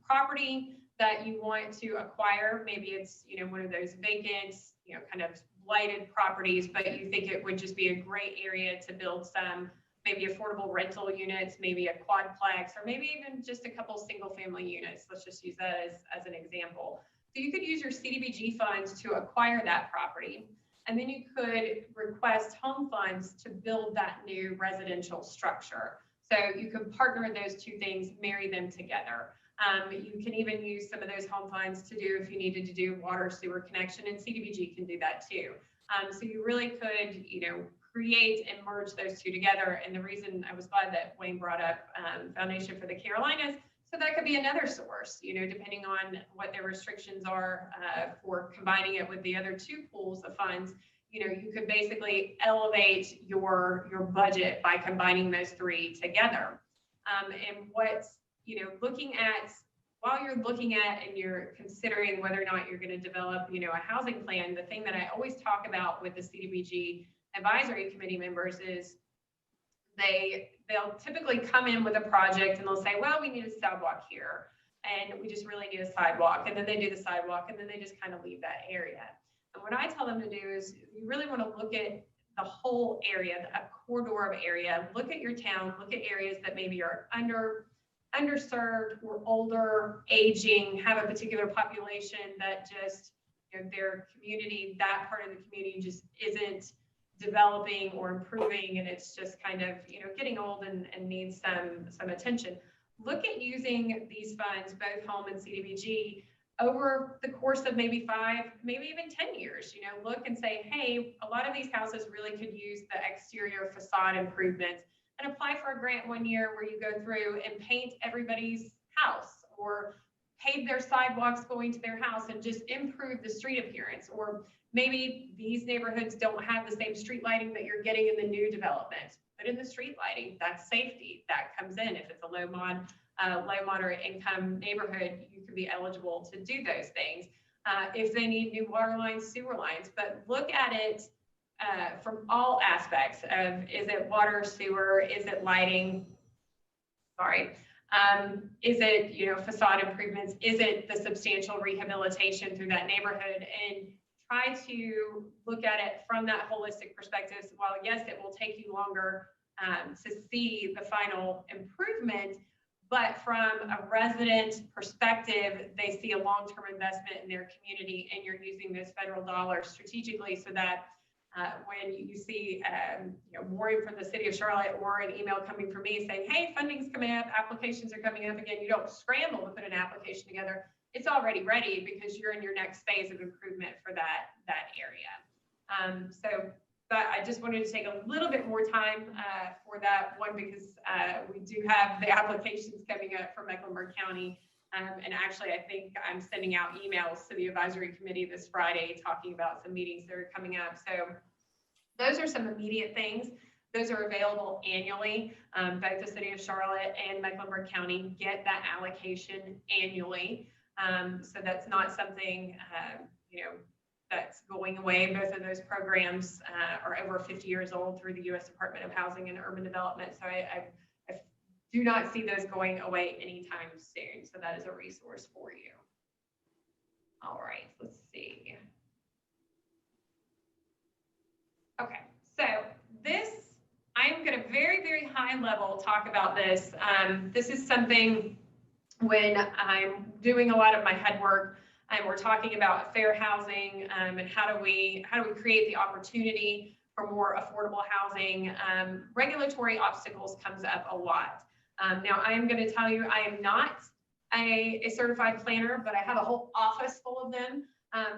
property that you want to acquire. Maybe it's, one of those vacant, kind of blighted properties, but you think it would just be a great area to build some maybe affordable rental units, maybe a quadplex, or maybe even just a couple single family units. Let's just use that as an example. So you could use your CDBG funds to acquire that property. And then you could request home funds to build that new residential structure. So you can partner those two things, marry them together. You can even use some of those home funds to do if you needed to do water sewer connection, and CDBG can do that too. So you really could, create and merge those two together. And the reason I was glad that Wayne brought up Foundation for the Carolinas, so that could be another source, depending on what their restrictions are for combining it with the other two pools of funds. You could basically elevate your budget by combining those three together. And what's, while you're looking at and you're considering whether or not you're going to develop, a housing plan, the thing that I always talk about with the CDBG advisory committee members is they'll typically come in with a project and they'll say, well, we need a sidewalk here and we just really need a sidewalk. And then they do the sidewalk and then they just kind of leave that area. And what I tell them to do is you really want to look at the whole area, a corridor of area, look at your town, look at areas that maybe are underserved or older, aging, have a particular population that just, their community, that part of the community just isn't developing or improving, and it's just kind of, getting old and needs some attention. Look at using these funds, both home and CDBG, over the course of maybe 5, maybe even 10 years. Look and say, hey, a lot of these houses really could use the exterior facade improvements, and apply for a grant one year where you go through and paint everybody's house or pave their sidewalks going to their house and just improve the street appearance. Or maybe these neighborhoods don't have the same street lighting that you're getting in the new development, but in the street lighting, that's safety, that comes in. If it's a low moderate income neighborhood, you could be eligible to do those things. If they need new water lines, sewer lines, but look at it from all aspects of, is it water, sewer, is it lighting, is it, facade improvements, is it the substantial rehabilitation through that neighborhood, and try to look at it from that holistic perspective. While yes, it will take you longer to see the final improvement, but from a resident perspective, they see a long-term investment in their community, and you're using those federal dollars strategically so that when you see more from the city of Charlotte or an email coming from me saying, hey, funding's coming up, applications are coming up again, you don't scramble to put an application together. It's already ready because you're in your next phase of improvement for that area. But I just wanted to take a little bit more time for that one, because we do have the applications coming up for Mecklenburg County. And actually, I think I'm sending out emails to the advisory committee this Friday talking about some meetings that are coming up. So those are some immediate things. Those are available annually. Both the city of Charlotte and Mecklenburg County get that allocation annually. So that's not something, that's going away. Both of those programs are over 50 years old through the U.S. Department of Housing and Urban Development. So I do not see those going away anytime soon. So that is a resource for you. All right, let's see. Okay, so this, I'm going to very, very high level talk about this. This is something when I'm doing a lot of my head work, and we're talking about fair housing and how do we create the opportunity for more affordable housing. Regulatory obstacles comes up a lot. Now, I am going to tell you, I am not a certified planner, but I have a whole office full of them.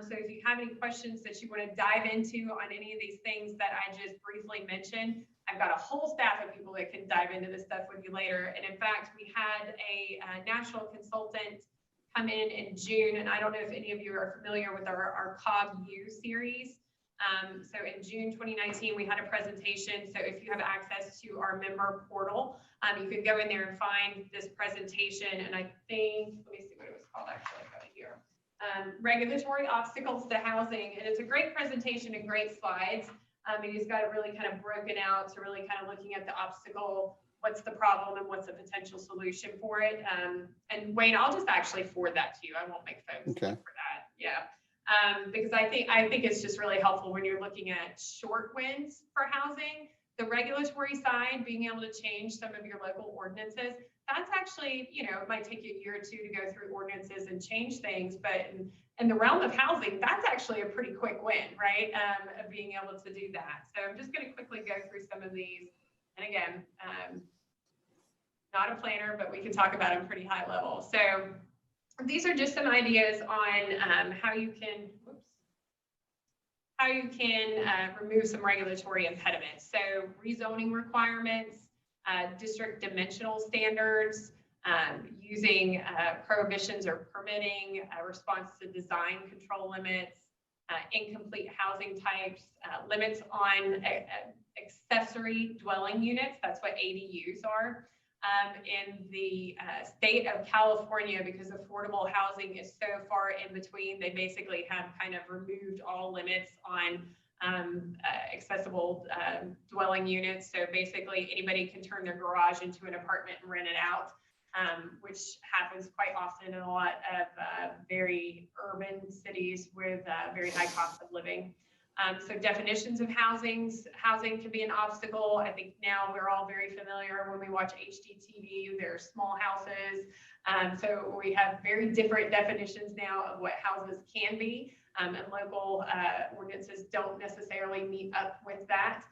So if you have any questions that you want to dive into on any of these things that I just briefly mentioned, I've got a whole staff of people that can dive into this stuff with you later. And in fact, we had a national consultant come in June, and I don't know if any of you are familiar with our COG-U series. So in June 2019, we had a presentation. So if you have access to our member portal, you can go in there and find this presentation. And I think, let me see what it was called actually, I've got it here. Regulatory Obstacles to Housing. And it's a great presentation and great slides. He's got it really kind of broken out to really kind of looking at the obstacle, what's the problem, and what's the potential solution for it. And Wayne, I'll just actually forward that to you. I won't make folks look for that. Yeah. Because I think it's just really helpful when you're looking at short wins for housing. The regulatory side, being able to change some of your local ordinances, that's actually, it might take you a year or two to go through ordinances and change things, but in the realm of housing, that's actually a pretty quick win, right? Of being able to do that. So I'm just going to quickly go through some of these. And again, not a planner, but we can talk about them pretty high level. So these are just some ideas on how you can, how you can remove some regulatory impediments. So rezoning requirements, district dimensional standards, using prohibitions or permitting, response to design control limits, incomplete housing types, limits on accessory dwelling units. That's what ADUs are. In the state of California, because affordable housing is so far in between, they basically have kind of removed all limits on accessible dwelling units. So basically anybody can turn their garage into an apartment and rent it out, which happens quite often in a lot of very urban cities with very high cost of living. So definitions of housing can be an obstacle. I think now we're all very familiar when we watch HGTV, there are small houses. So we have very different definitions now of what houses can be, and local ordinances don't necessarily meet up with that.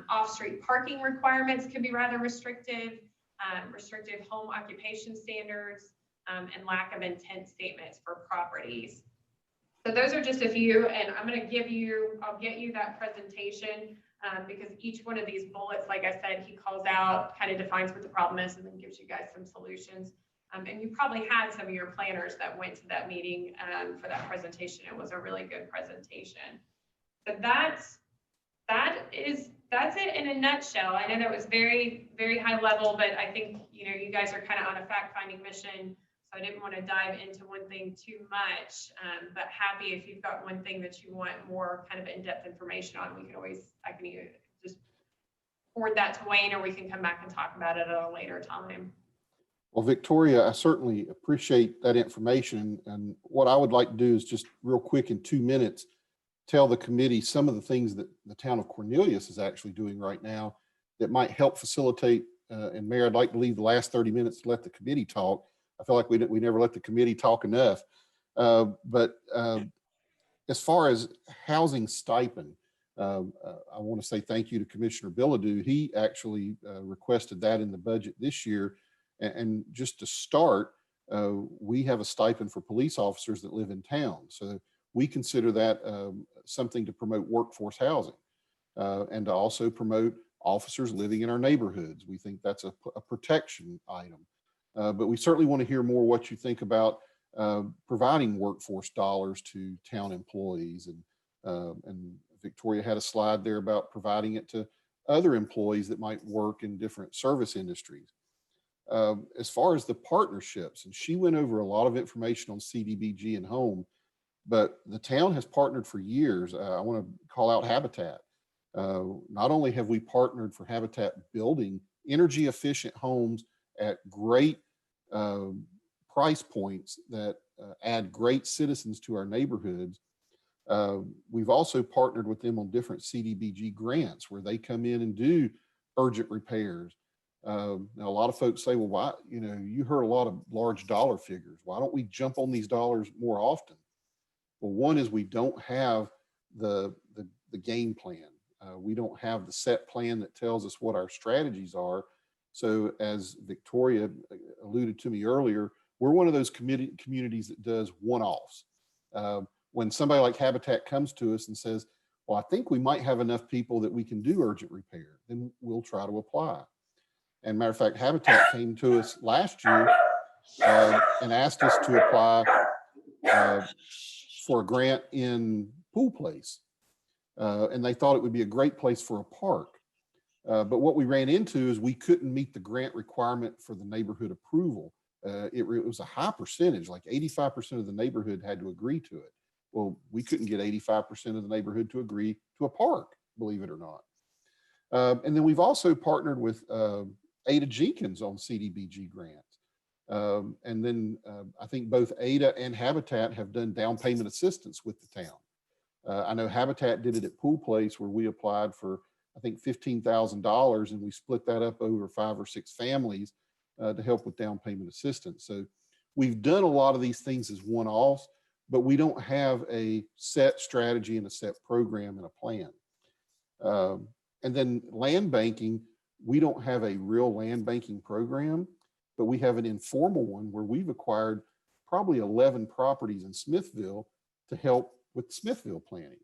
Off-street parking requirements can be rather restrictive, restrictive home occupation standards, and lack of intent statements for properties. So those are just a few, and I'll get you that presentation because each one of these bullets, like I said, he calls out, kind of defines what the problem is and then gives you guys some solutions. And you probably had some of your planners that went to that meeting for that presentation. It was a really good presentation. So that's it in a nutshell. I know that was very, very high level, but I think, you guys are kind of on a fact-finding mission. I didn't want to dive into one thing too much, but happy if you've got one thing that you want more kind of in-depth information on, I can either just forward that to Wayne or we can come back and talk about it at a later time. Well, Victoria, I certainly appreciate that information. And what I would like to do is just real quick in 2 minutes, tell the committee some of the things that the town of Cornelius is actually doing right now that might help facilitate, and Mayor, I'd like to leave the last 30 minutes to let the committee talk. I feel like we never let the committee talk enough. But as far as housing stipend, I want to say thank you to Commissioner Bilodeau. He actually requested that in the budget this year. And just to start, we have a stipend for police officers that live in town. So we consider that something to promote workforce housing and to also promote officers living in our neighborhoods. We think that's a protection item. But we certainly want to hear more what you think about providing workforce dollars to town employees. And Victoria had a slide there about providing it to other employees that might work in different service industries. As far as the partnerships, and she went over a lot of information on CDBG and home, but the town has partnered for years. I want to call out Habitat. Not only have we partnered for Habitat building energy efficient homes at great price points that add great citizens to our neighborhoods. We've also partnered with them on different CDBG grants where they come in and do urgent repairs. Now, a lot of folks say, well, why, you heard a lot of large dollar figures. Why don't we jump on these dollars more often? Well, one is we don't have the game plan. We don't have the set plan that tells us what our strategies are. So as Victoria alluded to me earlier, we're one of those communities that does one-offs. When somebody like Habitat comes to us and says, well, I think we might have enough people that we can do urgent repair, then we'll try to apply. And matter of fact, Habitat came to us last year and asked us to apply for a grant in Pool Place. And they thought it would be a great place for a park. But what we ran into is we couldn't meet the grant requirement for the neighborhood approval. It was a high percentage, like 85% of the neighborhood had to agree to it. Well, we couldn't get 85% of the neighborhood to agree to a park, believe it or not. And then we've also partnered with Ada Jenkins on CDBG grants. And then I think both Ada and Habitat have done down payment assistance with the town. I know Habitat did it at Pool Place where we applied for, I think, $15,000, and we split that up over 5 or 6 families to help with down payment assistance. So we've done a lot of these things as one-offs, but we don't have a set strategy and a set program and a plan. And then land banking, we don't have a real land banking program, but we have an informal one where we've acquired probably 11 properties in Smithville to help with Smithville planning.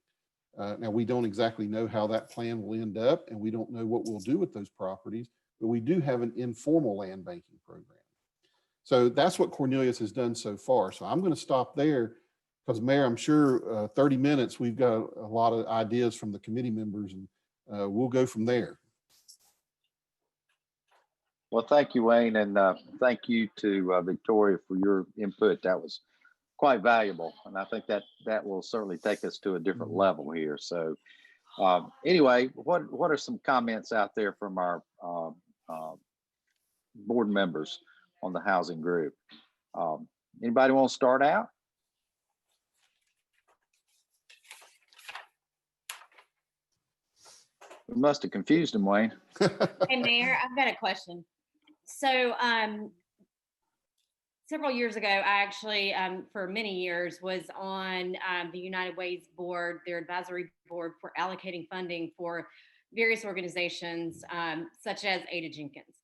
Now, we don't exactly know how that plan will end up, and we don't know what we'll do with those properties, but we do have an informal land banking program. So that's what Cornelius has done so far. So I'm going to stop there because, Mayor, I'm sure 30 minutes, we've got a lot of ideas from the committee members, and we'll go from there. Well, thank you, Wayne, and thank you to Victoria for your input. That was quite valuable, and I think that will certainly take us to a different level here. So anyway, what are some comments out there from our board members on the housing group? Anybody want to start out? We must have confused him, Wayne. Hey, Mayor, I've got a question. So several years ago, I actually, for many years, was on the United Way's board, their advisory board for allocating funding for various organizations, such as Ada Jenkins.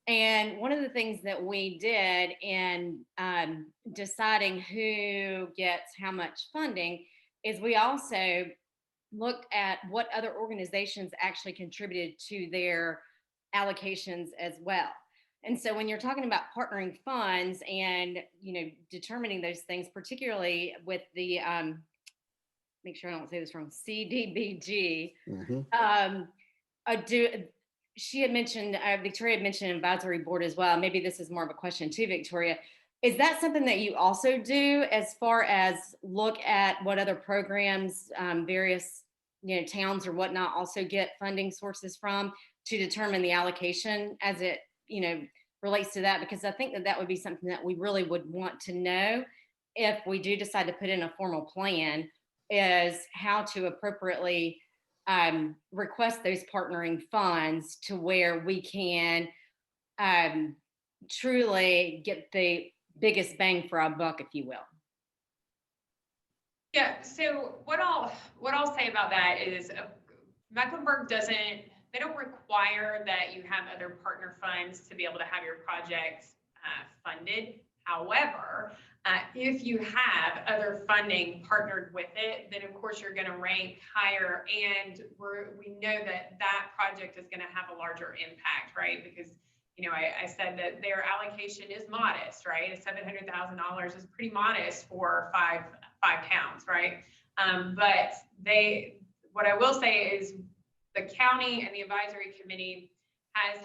And one of the things that we did in deciding who gets how much funding is we also looked at what other organizations actually contributed to their allocations as well. And so when you're talking about partnering funds and, determining those things, particularly with the, make sure I don't say this wrong, CDBG, she had mentioned, Victoria had mentioned advisory board as well. Maybe this is more of a question to Victoria. Is that something that you also do as far as look at what other programs, various, towns or whatnot also get funding sources from to determine the allocation as it, relates to that? Because I think that would be something that we really would want to know if we do decide to put in a formal plan, is how to appropriately request those partnering funds to where we can truly get the biggest bang for our buck, if you will. Yeah, so what I'll say about that is Mecklenburg they don't require that you have other partner funds to be able to have your projects funded. However, if you have other funding partnered with it, then of course you're going to rank higher, and we know that project is going to have a larger impact, right? Because I said that their allocation is modest, right? $700,000 is pretty modest for five towns, right? But what I will say is the county and the advisory committee has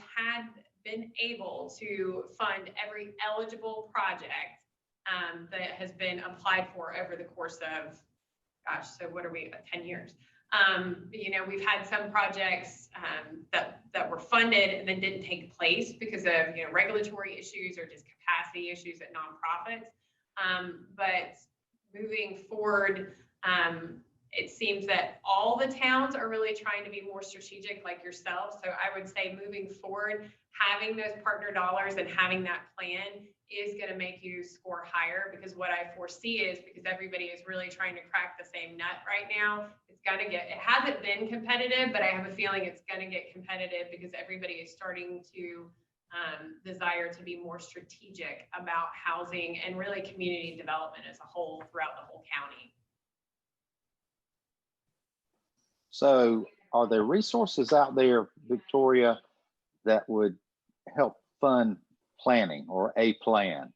been able to fund every eligible project that has been applied for over the course of, so what are we, 10 years? We've had some projects that were funded and then didn't take place because of regulatory issues or just capacity issues at nonprofits. But moving forward, it seems that all the towns are really trying to be more strategic like yourself. So I would say moving forward, having those partner dollars and having that plan is going to make you score higher, because what I foresee is, because everybody is really trying to crack the same nut right now, it hasn't been competitive, but I have a feeling it's going to get competitive because everybody is starting to desire to be more strategic about housing and really community development as a whole throughout the whole county. So are there resources out there, Victoria, that would help fund planning or a plan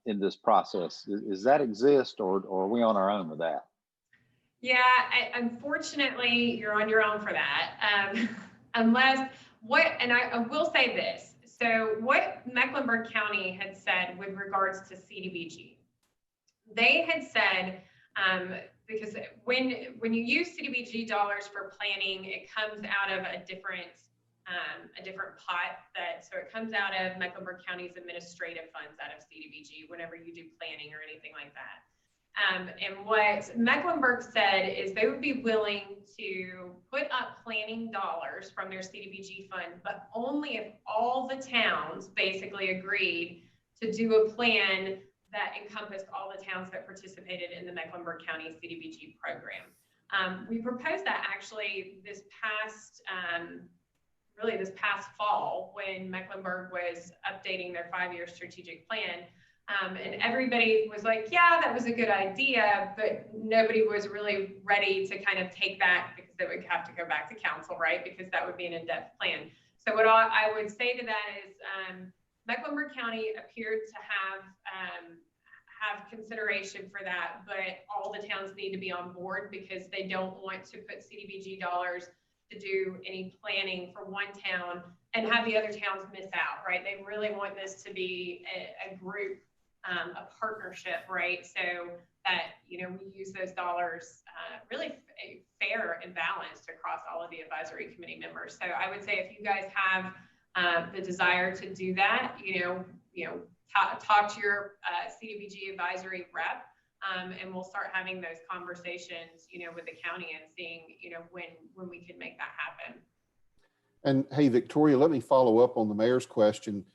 in this process? Does that exist, or are we on our own with that? Yeah, unfortunately, you're on your own for that. I will say this. So what Mecklenburg County had said with regards to CDBG, they had said, because when you use CDBG dollars for planning, it comes out of a different pot. So it comes out of Mecklenburg County's administrative funds out of CDBG whenever you do planning or anything like that. And what Mecklenburg said is they would be willing to put up planning dollars from their CDBG fund, but only if all the towns basically agreed to do a plan that encompassed all the towns that participated in the Mecklenburg County CDBG program. We proposed that actually this past fall when Mecklenburg was updating their 5-year strategic plan. And everybody was like, yeah, that was a good idea, but nobody was really ready to kind of take that because they would have to go back to council, right? Because that would be an in-depth plan. So what I would say to that is Mecklenburg County appeared to have consideration for that, but all the towns need to be on board because they don't want to put CDBG dollars to do any planning for one town and have the other towns miss out, right? They really want this to be a group, a partnership, right? So that, you know, we use those dollars really fair and balanced across all of the advisory committee members. So I would say if you guys have the desire to do that, talk to your CDBG advisory rep, and we'll start having those conversations, with the county and seeing, when we can make that happen. And hey, Victoria, let me follow up on the mayor's question,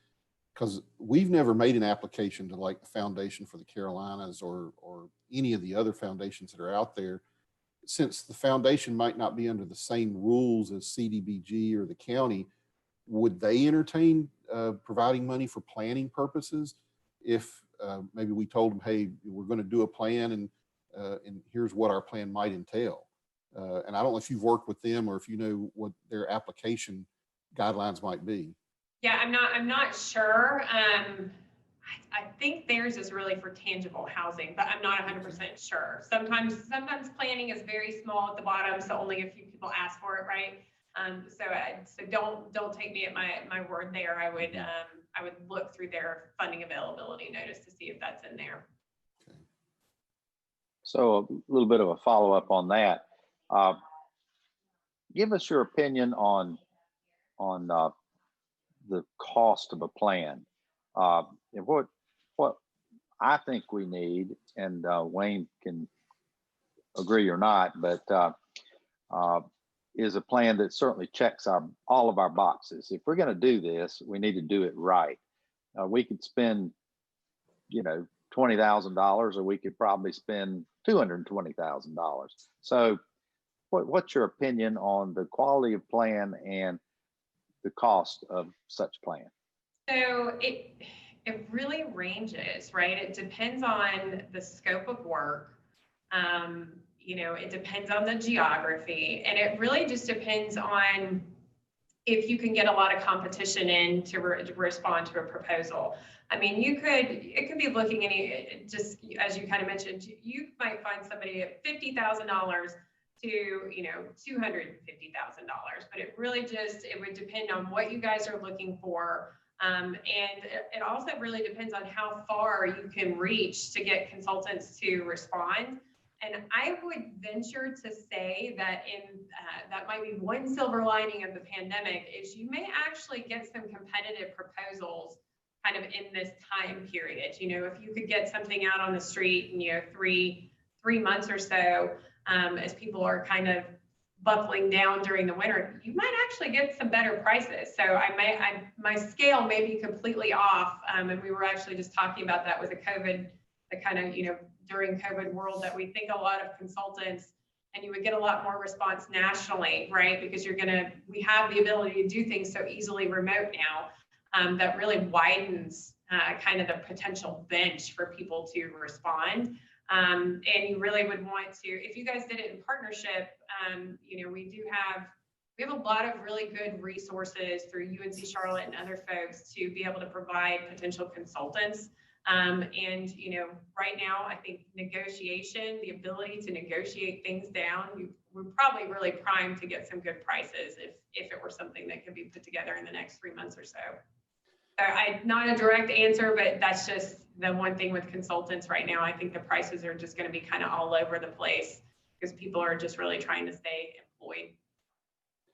because we've never made an application to like the Foundation for the Carolinas or any of the other foundations that are out there. Since the foundation might not be under the same rules as CDBG or the county, would they entertain providing money for planning purposes if maybe we told them, hey, we're going to do a plan and here's what our plan might entail? And I don't know if you've worked with them or if you know what their application guidelines might be. Yeah, I'm not sure. I think theirs is really for tangible housing, but I'm not 100% sure. Sometimes planning is very small at the bottom, so only a few people ask for it, right? So don't take me at my word there. I would look through their funding availability notice to see if that's in there. Okay. So a little bit of a follow-up on that. Give us your opinion on the cost of a plan. And what I think we need, and Wayne can agree or not, but is a plan that certainly checks all of our boxes. If we're going to do this, we need to do it right. We could spend, $20,000, or we could probably spend $220,000. So what's your opinion on the quality of plan and the cost of such plan? So it really ranges, right? It depends on the scope of work. It depends on the geography, and it really just depends on if you can get a lot of competition in to respond to a proposal. I mean, it could be looking just as you kind of mentioned, you might find somebody at $50,000 to, $250,000, but it would depend on what you guys are looking for. And it also really depends on how far you can reach to get consultants to respond. And I would venture to say that that might be one silver lining of the pandemic is you may actually get some competitive proposals kind of in this time period. If you could get something out on the street in, 3 months or so, as people are kind of buckling down during the winter, you might actually get some better prices. So my scale may be completely off. And we were actually just talking about that with the kind of, during COVID world, that we think a lot of consultants, and you would get a lot more response nationally, right? Because we have the ability to do things so easily remote now, that really widens kind of the potential bench for people to respond. And you really would want to, if you guys did it in partnership, we have a lot of really good resources through UNC Charlotte and other folks to be able to provide potential consultants. And right now, I think negotiation, the ability to negotiate things down, we're probably really primed to get some good prices if it were something that could be put together in the next 3 months or so. Not a direct answer, but that's just the one thing with consultants right now. I think the prices are just going to be kind of all over the place because people are just really trying to stay employed.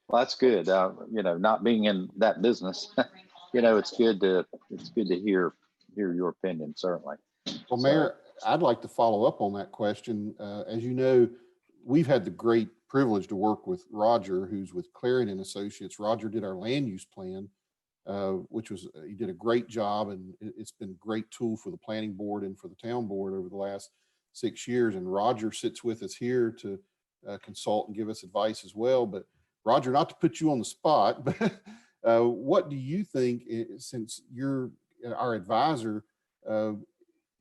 Well, that's good. Not being in that business, it's good to hear your opinion, certainly. Well, Mayor, I'd like to follow up on that question. As you know, we've had the great privilege to work with Roger, who's with Clarendon Associates. Roger did our land use plan, he did a great job, and it's been a great tool for the planning board and for the town board over the last 6 years. And Roger sits with us here to consult and give us advice as well. But Roger, not to put you on the spot, but what do you think, since you're our advisor,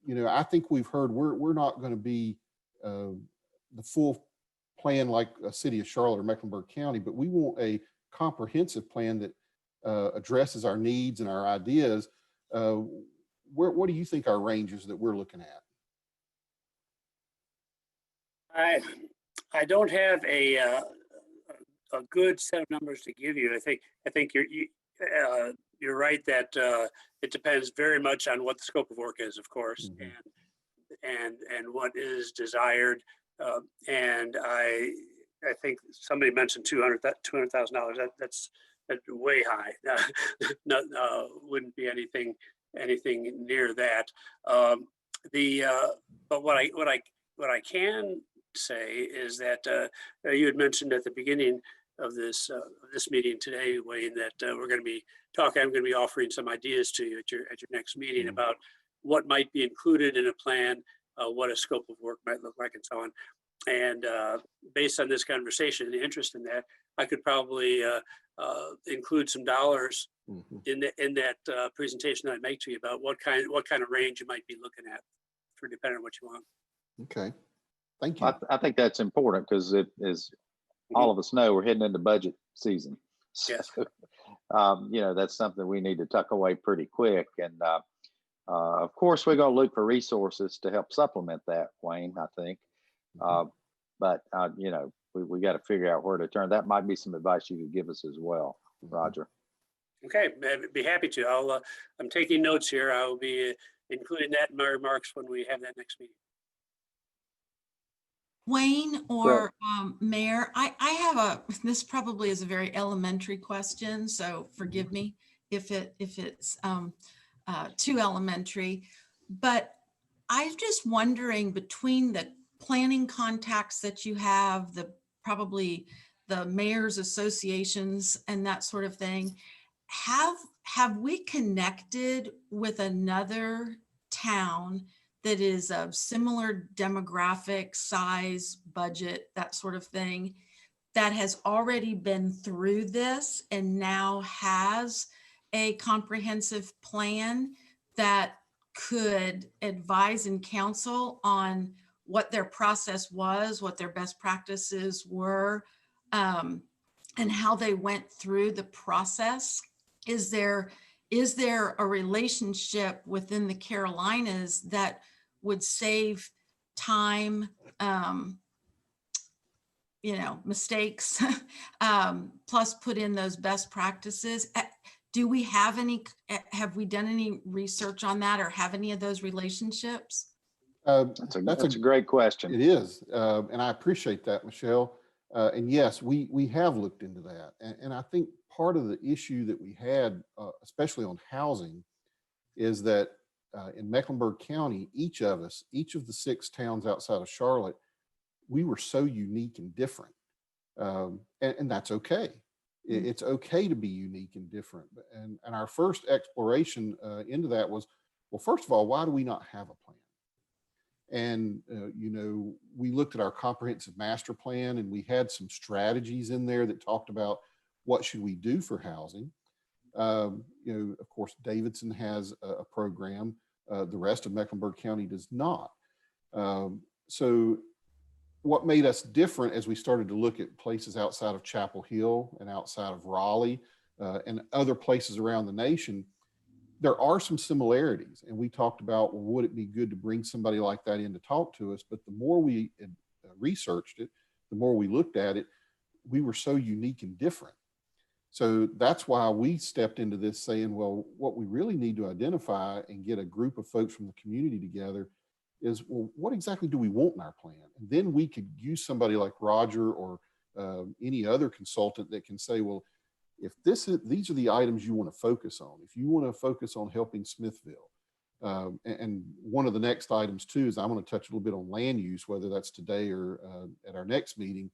you know, I think we've heard we're not going to be the full plan like a city of Charlotte or Mecklenburg County, but we want a comprehensive plan that addresses our needs and our ideas. What do you think our range is that we're looking at? I don't have a good set of numbers to give you. I think you're right that it depends very much on what the scope of work is, of course, and what is desired. And I think somebody mentioned $200,000. That's way high. Wouldn't be anything near that. But what I can say is that you had mentioned at the beginning of this meeting today, Wayne, that we're going to be talking. I'm going to be offering some ideas to you at your next meeting about what might be included in a plan, what a scope of work might look like, and so on. And based on this conversation, the interest in that, I could probably include some dollars in that presentation that I make to you about what kind of range you might be looking at, for depending on what you want. Okay, thank you. I think that's important because it is, all of us know we're heading into budget season. So, Yes. you know, that's something we need to tuck away pretty quick. And of course, we're going to look for resources to help supplement that, Wayne, I think. But, you know, we got to figure out where to turn. That might be some advice you could give us as well, Roger. Okay, I'd be happy to. I'm taking notes here. I will be including that in my remarks when we have that next meeting. Wayne or Mayor, I have this probably is a very elementary question, so forgive me if it's too elementary, but I'm just wondering, between the planning contacts that you have, probably the mayor's associations and that sort of thing, have we connected with another town that is of similar demographic, size, budget, that sort of thing, that has already been through this and now has a comprehensive plan that could advise and counsel on what their process was, what their best practices were, and how they went through the process? Is there a relationship within the Carolinas that would save time, mistakes, plus put in those best practices? Have we done any research on that or have any of those relationships? That's a great question. It is. And I appreciate that, Michelle. And yes, we have looked into that. And I think part of the issue that we had, especially on housing, is that in Mecklenburg County, each of the 6 towns outside of Charlotte, we were so unique and different. And that's okay. It's okay to be unique and different. And our first exploration into that was, well, first of all, why do we not have a plan? And, we looked at our comprehensive master plan, and we had some strategies in there that talked about what should we do for housing. Of course, Davidson has a program. The rest of Mecklenburg County does not. So what made us different as we started to look at places outside of Chapel Hill and outside of Raleigh and other places around the nation, there are some similarities. And we talked about, well, would it be good to bring somebody like that in to talk to us? But the more we researched it, the more we looked at it, we were so unique and different. So that's why we stepped into this saying, well, what we really need to identify and get a group of folks from the community together is, well, what exactly do we want in our plan? And then we could use somebody like Roger or any other consultant that can say, well, if these are the items you want to focus on, if you want to focus on helping Smithville, and one of the next items too is I'm going to touch a little bit on land use, whether that's today or at our next meeting,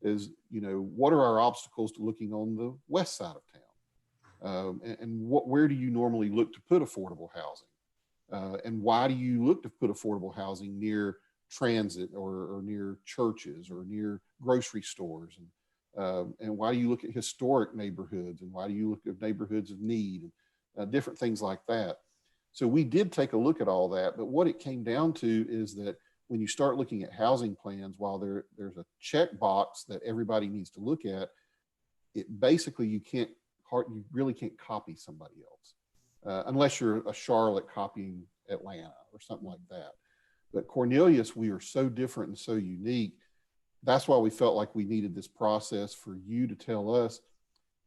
is, what are our obstacles to looking on the west side of town? And where do you normally look to put affordable housing? And why do you look to put affordable housing near transit or near churches or near grocery stores? And why do you look at historic neighborhoods? And why do you look at neighborhoods of need and different things like that? So we did take a look at all that, but what it came down to is that when you start looking at housing plans, while there's a checkbox that everybody needs to look at, it basically you really can't copy somebody else unless you're a Charlotte copying Atlanta or something like that. But Cornelius, we are so different and so unique. That's why we felt like we needed this process for you to tell us,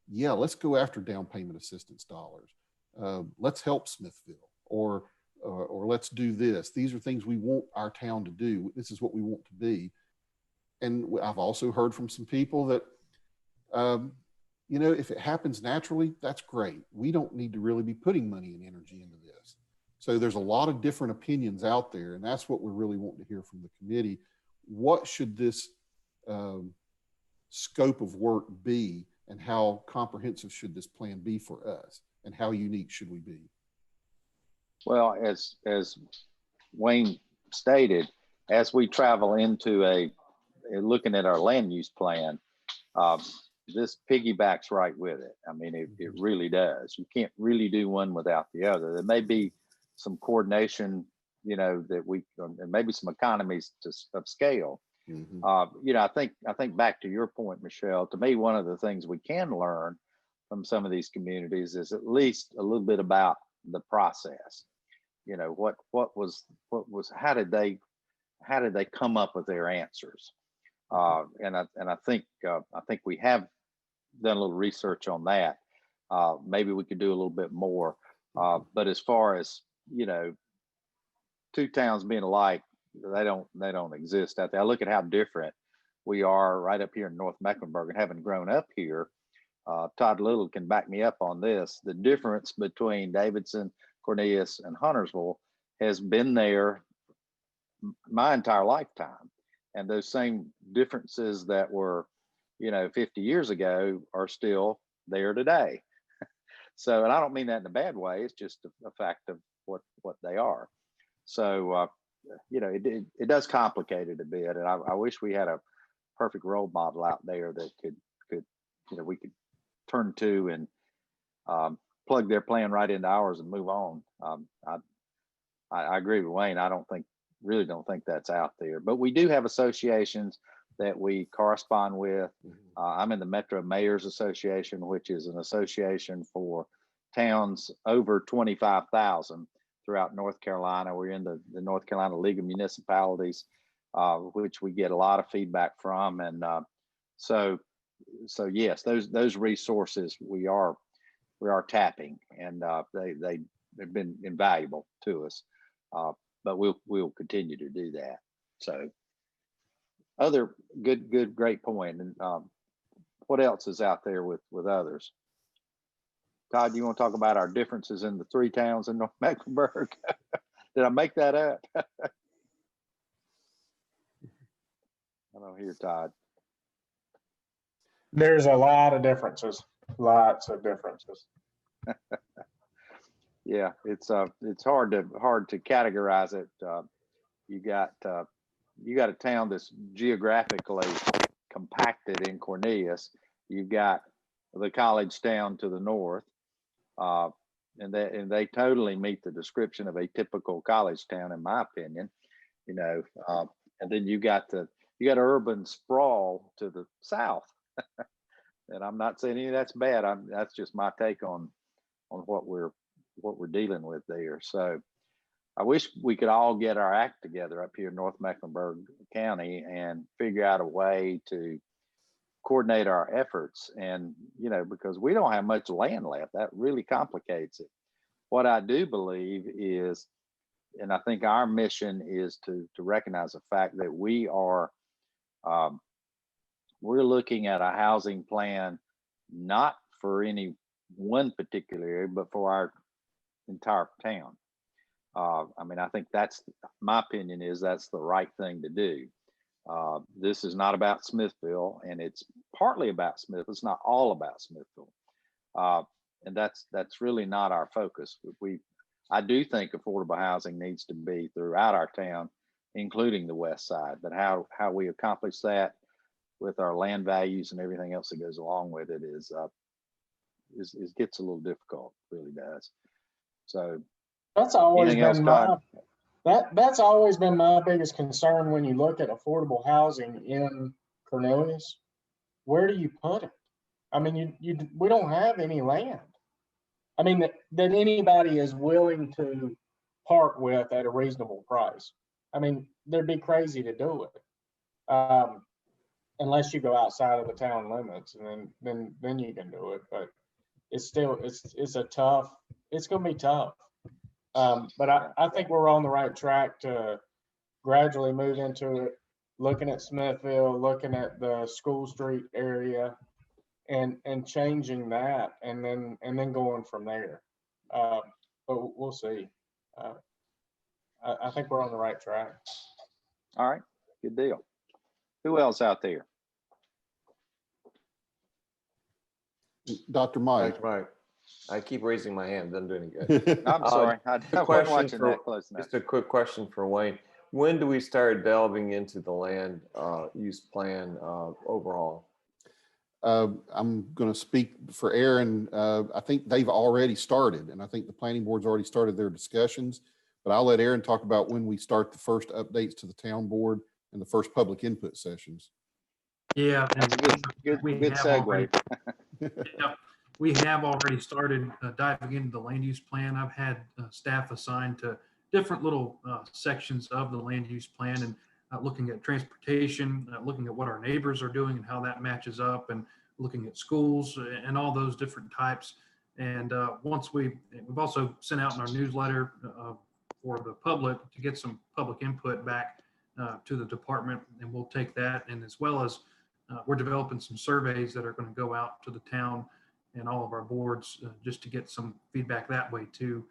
yeah, let's go after down payment assistance dollars. Let's help Smithville, or let's do this. These are things we want our town to do. This is what we want to be. And I've also heard from some people that, if it happens naturally, that's great. We don't need to really be putting money and energy into this. So there's a lot of different opinions out there, and that's what we're really wanting to hear from the committee. What should this scope of work be, and how comprehensive should this plan be for us, and how unique should we be? Well, as Wayne stated, as we travel into looking at our land use plan, this piggybacks right with it. I mean, it really does. You can't really do one without the other. There may be some coordination, and maybe some economies of scale. Mm-hmm. I think back to your point, Michelle, to me, one of the things we can learn from some of these communities is at least a little bit about the process. How did they come up with their answers? And I think we have done a little research on that. Maybe we could do a little bit more. But as far as, two towns being alike, they don't exist out there. I look at how different we are right up here in North Mecklenburg, and having grown up here, Todd Little can back me up on this. The difference between Davidson, Cornelius, and Huntersville has been there my entire lifetime. And those same differences that were, 50 years ago are still there today. So, and I don't mean that in a bad way. It's just a fact of what they are. So, it does complicate it a bit. And I wish we had a perfect role model out there that could we could turn to and plug their plan right into ours and move on. I agree with Wayne. I really don't think that's out there, but we do have associations that we correspond with. I'm in the Metro Mayors Association, which is an association for towns over 25,000 throughout North Carolina. We're in the North Carolina League of Municipalities, which we get a lot of feedback from. And so yes, those resources we are tapping, and they've been invaluable to us. But we'll continue to do that. So other great point. And what else is out there with others? Todd, you want to talk about our differences in the three towns in North Mecklenburg? Did I make that up? I don't hear Todd. There's a lot of differences, lots of differences. Yeah, it's hard to categorize it. You got a town that's geographically compacted in Cornelius. You've got the college town to the north, and they totally meet the description of a typical college town, in my opinion. And then you got urban sprawl to the south. And I'm not saying any of that's bad. That's just my take on what we're dealing with there. So I wish we could all get our act together up here in North Mecklenburg County and figure out a way to coordinate our efforts. And, because we don't have much land left, that really complicates it. What I do believe is, and I think our mission is to recognize the fact that we're looking at a housing plan, not for any one particular area, but for our entire town. I think that's my opinion is that's the right thing to do. This is not about Smithville, and it's partly about Smithville. It's not all about Smithville. And that's really not our focus. I do think affordable housing needs to be throughout our town, including the west side, but how we accomplish that with our land values and everything else that goes along with it is gets a little difficult, really does. So That's always Anything else, been Todd? that's always been my biggest concern when you look at affordable housing in Cornelius. Where do you put it? I mean, we don't have any land. I mean, that anybody is willing to part with at a reasonable price. I mean, they'd be crazy to do it. Unless you go outside of the town limits, and then you can do it. But it's still, it's a tough, it's gonna be tough. But I think we're on the right track to gradually move into it, looking at Smithville, looking at the School Street area, and changing that, and then going from there. But we'll see. I think we're on the right track. All right, good deal. Who else out there? Dr. Mike. Dr. Mike, I keep raising my hand, doesn't do any good. I'm sorry, I wasn't question watching for- that close enough. Just a quick question for Wayne. When do we start delving into the land use plan overhaul? I'm going to speak for Aaron. I think they've already started, and I think the planning board's already started their discussions, but I'll let Aaron talk about when we start the first updates to the town board and the first public input sessions. Yeah. That's a good segue. Yeah, we have already started diving into the land use plan. I've had staff assigned to different little sections of the land use plan and looking at transportation, looking at what our neighbors are doing and how that matches up, and looking at schools and all those different types. And once we've also sent out in our newsletter for the public to get some public input back to the department, and we'll take that. And as well as we're developing some surveys that are going to go out to the town and all of our boards just to get some feedback that way too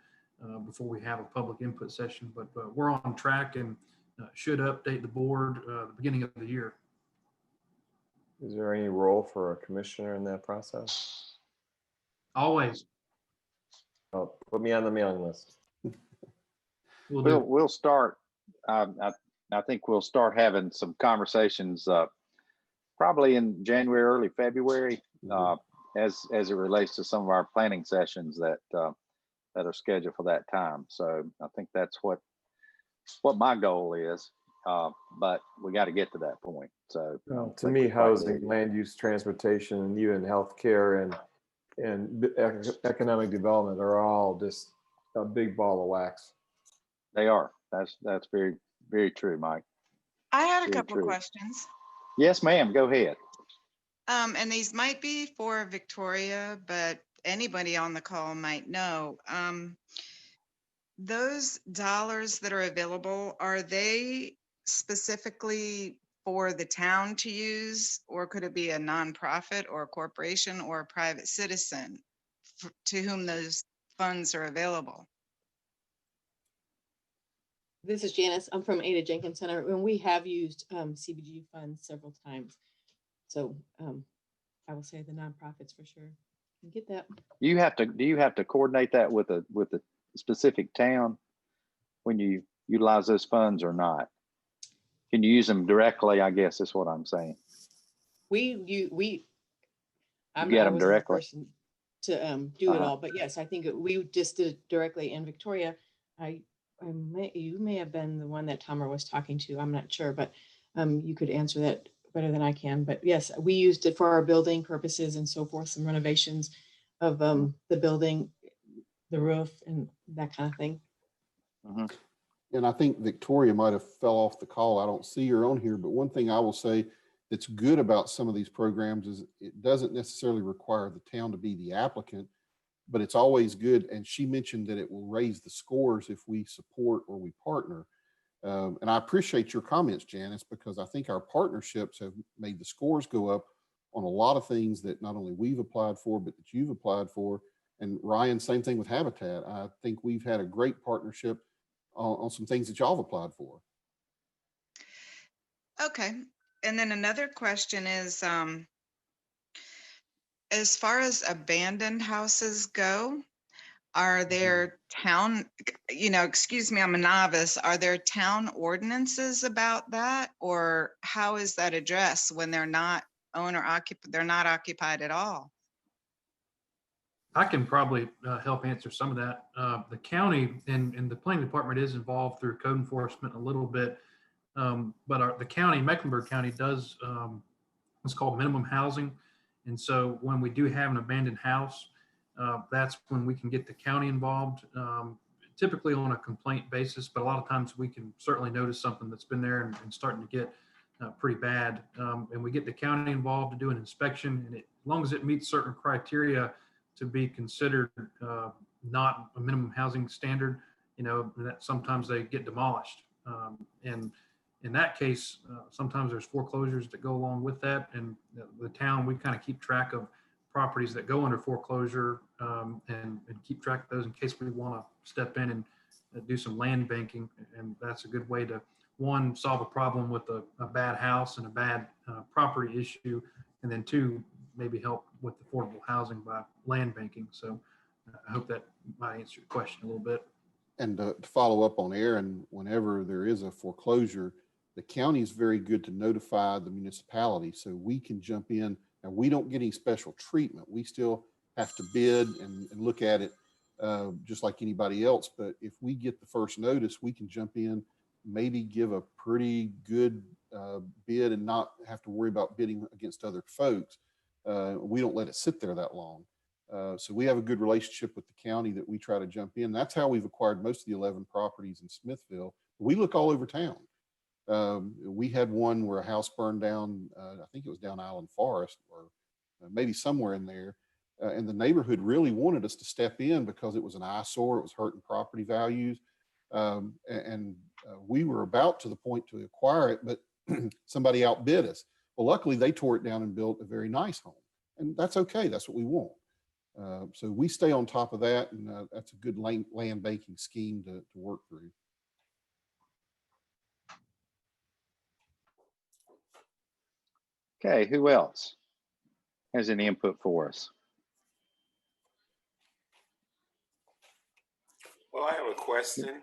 before we have a public input session. But we're on track and should update the board the beginning of the year. Is there any role for a commissioner in that process? Always. Oh, put me on the mailing list. We'll start. I think we'll start having some conversations probably in January, early February, as it relates to some of our planning sessions that are scheduled for that time. So I think that's what my goal is. But we got to get to that point. So To me, housing, land use, transportation, and even healthcare and economic development are all just a big ball of wax. they are. That's very, very true, Mike. I had a Very couple true. questions. Yes, ma'am. Go ahead. And these might be for Victoria, but anybody on the call might know. Those dollars that are available, are they specifically for the town to use, or could it be a nonprofit or a corporation or a private citizen to whom those funds are available? This is Janice. I'm from Ada Jenkins Center, and we have used CBG funds several times. So I will say the nonprofits for sure can get that. Do you have to coordinate that with a specific town when you utilize those funds or not? Can you use them directly? I guess is what I'm saying. I'm get not 'em always the directly? person to do it Uh-huh. all, but yes, I think we just did it directly in Victoria. You may have been the one that Tomer was talking to. I'm not sure, but you could answer that better than I can. But yes, we used it for our building purposes and so forth, some renovations of the building, the roof, and that kind of thing. And I think Victoria might have fell off the call. I don't see her on here, but one thing I will say that's good about some of these programs is it doesn't necessarily require the town to be the applicant, but it's always good. And she mentioned that it will raise the scores if we support or we partner. And I appreciate your comments, Janice, because I think our partnerships have made the scores go up on a lot of things that not only we've applied for, but that you've applied for. And Ryan, same thing with Habitat. I think we've had a great partnership on some things that y'all have applied for. Okay. And then another question is, as far as abandoned houses go, are there town, excuse me, I'm a novice. Are there town ordinances about that? Or how is that addressed when they're not they're not occupied at all? I can probably help answer some of that. The county and the planning department is involved through code enforcement a little bit. But the county, Mecklenburg County does what's called minimum housing. And so when we do have an abandoned house, that's when we can get the county involved, typically on a complaint basis, but a lot of times we can certainly notice something that's been there and starting to get pretty bad. And we get the county involved to do an inspection, and as long as it meets certain criteria to be considered not a minimum housing standard, that sometimes they get demolished. And in that case, sometimes there's foreclosures that go along with that. And the town, we kind of keep track of properties that go under foreclosure and keep track of those in case we want to step in and do some land banking. And that's a good way to, one, solve a problem with a bad house and a bad property issue, and then two, maybe help with affordable housing by land banking. So I hope that might answer your question a little bit. And to follow up on Aaron, whenever there is a foreclosure, the county is very good to notify the municipality so we can jump in. And we don't get any special treatment. We still have to bid and look at it just like anybody else. But if we get the first notice, we can jump in, maybe give a pretty good bid and not have to worry about bidding against other folks. We don't let it sit there that long. So we have a good relationship with the county that we try to jump in. That's how we've acquired most of the 11 properties in Smithville. We look all over town. We had one where a house burned down, I think it was down Island Forest or maybe somewhere in there. And the neighborhood really wanted us to step in because it was an eyesore, it was hurting property values. We were about to the point to acquire it, but somebody outbid us. Well, luckily they tore it down and built a very nice home. And that's okay, that's what we want. So we stay on top of that, and that's a good land banking scheme to work through. Okay, who else has any input for us? Well, I have a question.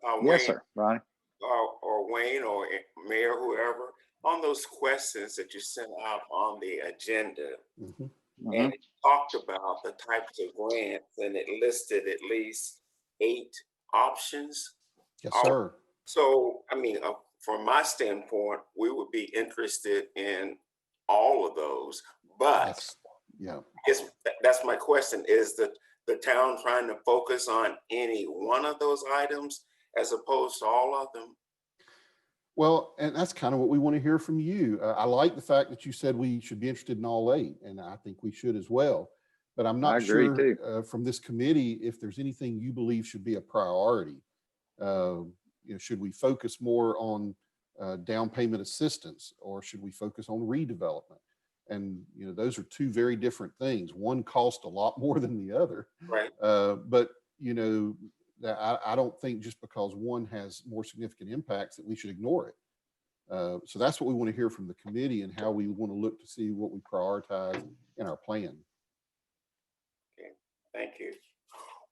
Yes, Wayne, sir, Ronnie. or Wayne or Mayor, whoever, on those questions that you sent out on the agenda, and it talked about the types of grants, and it listed at least 8 options. Yes, sir. So, I mean, from my standpoint, we would be interested in all of those, but yeah, I guess that's my question, is that the town trying to focus on any one of those items as opposed to all of them? Well, and that's kind of what we want to hear from you. I like the fact that you said we should be interested in all 8, and I think we should as well. But I'm not sure from this committee if there's anything you believe should be a priority. Should we focus more on down payment assistance, or should we focus on redevelopment? And those are 2 very different things. One costs a lot more than the other. Right. But I don't think just because one has more significant impacts that we should ignore it. So that's what we want to hear from the committee and how we want to look to see what we prioritize in our plan. Okay, thank you.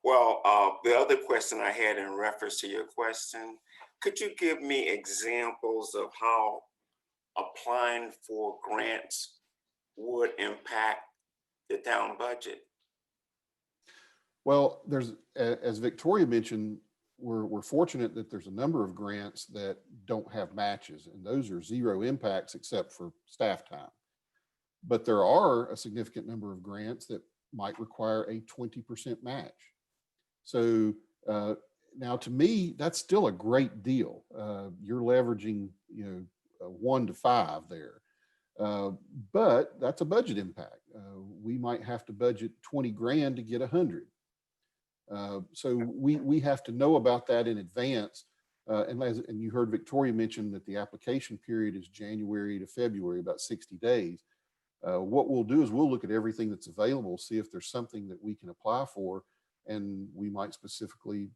Well, the other question I had in reference to your question, could you give me examples of how applying for grants would impact the town budget? Well, there's, as Victoria mentioned, we're fortunate that there's a number of grants that don't have matches, and those are 0 impacts except for staff time. But there are a significant number of grants that might require a 20% match. So now to me, that's still a great deal. You're leveraging, 1 to 5 there. But that's a budget impact. We might have to budget 20 grand to get 100. So we have to know about that in advance. And you heard Victoria mention that the application period is January to February, about 60 days. What we'll do is we'll look at everything that's available, see if there's something that we can apply for. And we might specifically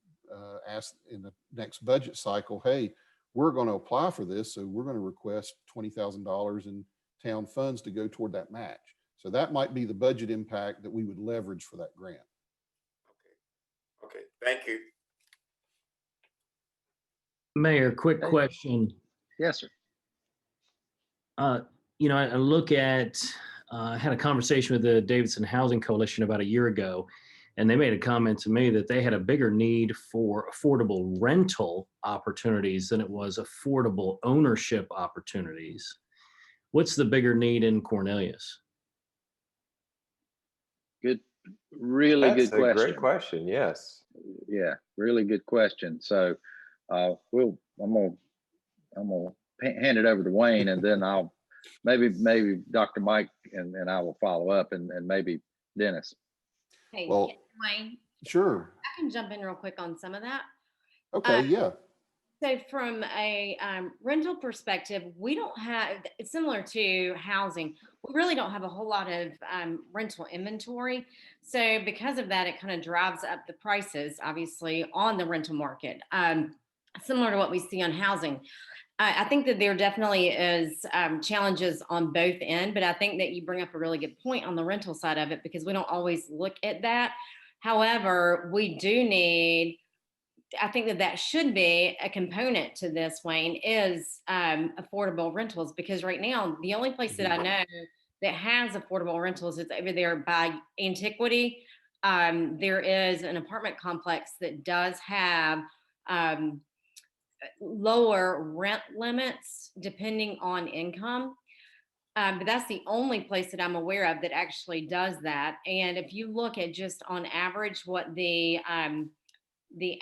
ask in the next budget cycle, hey, we're going to apply for this. So we're going to request $20,000 in town funds to go toward that match. So that might be the budget impact that we would leverage for that grant. Okay, thank you. Mayor, quick question. Yes, sir. I look at had a conversation with the Davidson Housing Coalition about a year ago, and they made a comment to me that they had a bigger need for affordable rental opportunities than it was affordable ownership opportunities. What's the bigger need in Cornelius? Good, really That's good a question. great question. Yes. Yeah, really good question. So I'm gonna hand it over to Wayne, and then I'll maybe Dr. Mike and I will follow up, and maybe Dennis. Hey, Well, Wayne, Sure. I can jump in real quick on some of that. Okay, yeah. So from a rental perspective, we don't have, it's similar to housing. We really don't have a whole lot of rental inventory. So because of that, it kind of drives up the prices, obviously, on the rental market, similar to what we see on housing. I think that there definitely is challenges on both ends, but I think that you bring up a really good point on the rental side of it, because we don't always look at that. However, we do need, I think that that should be a component to this, Wayne, is affordable rentals, because right now, the only place that I know that has affordable rentals is over there by Antiquity. There is an apartment complex that does have lower rent limits depending on income. But that's the only place that I'm aware of that actually does that. And if you look at just on average what the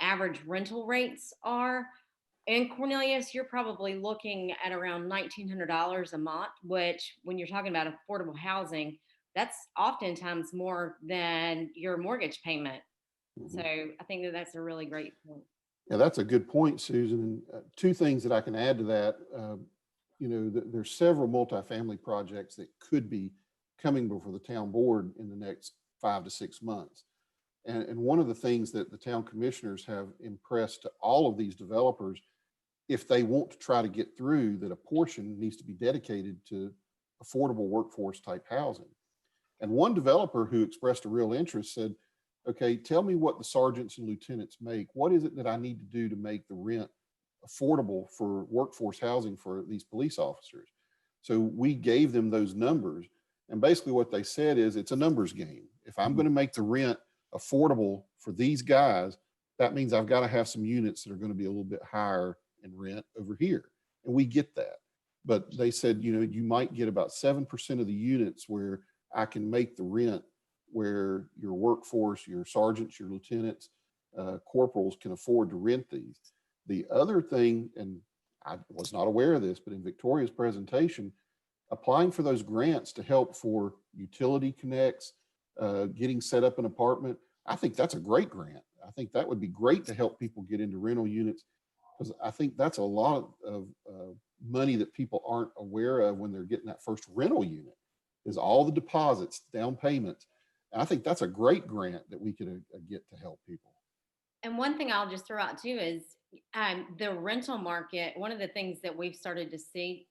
average rental rates are in Cornelius, you're probably looking at around $1,900 a month, which when you're talking about affordable housing, that's oftentimes more than your mortgage payment. So I think that that's a really great point. Yeah, that's a good point, Susan. And two things that I can add to that. There's several multifamily projects that could be coming before the town board in the next 5 to 6 months. And one of the things that the town commissioners have impressed to all of these developers, if they want to try to get through, that a portion needs to be dedicated to affordable workforce type housing. And one developer who expressed a real interest said, okay, tell me what the sergeants and lieutenants make. What is it that I need to do to make the rent affordable for workforce housing for these police officers? So we gave them those numbers. And basically what they said is it's a numbers game. If I'm going to make the rent affordable for these guys, that means I've got to have some units that are going to be a little bit higher in rent over here. And we get that. But they said, you might get about 7% of the units where I can make the rent where your workforce, your sergeants, your lieutenants, corporals can afford to rent these. The other thing, and I was not aware of this, but in Victoria's presentation, applying for those grants to help for utility connects, getting set up an apartment, I think that's a great grant. I think that would be great to help people get into rental units, because I think that's a lot of money that people aren't aware of when they're getting that first rental unit, is all the deposits, down payments. And I think that's a great grant that we could get to help people. And one thing I'll just throw out too is the rental market. One of the things that we've started to see,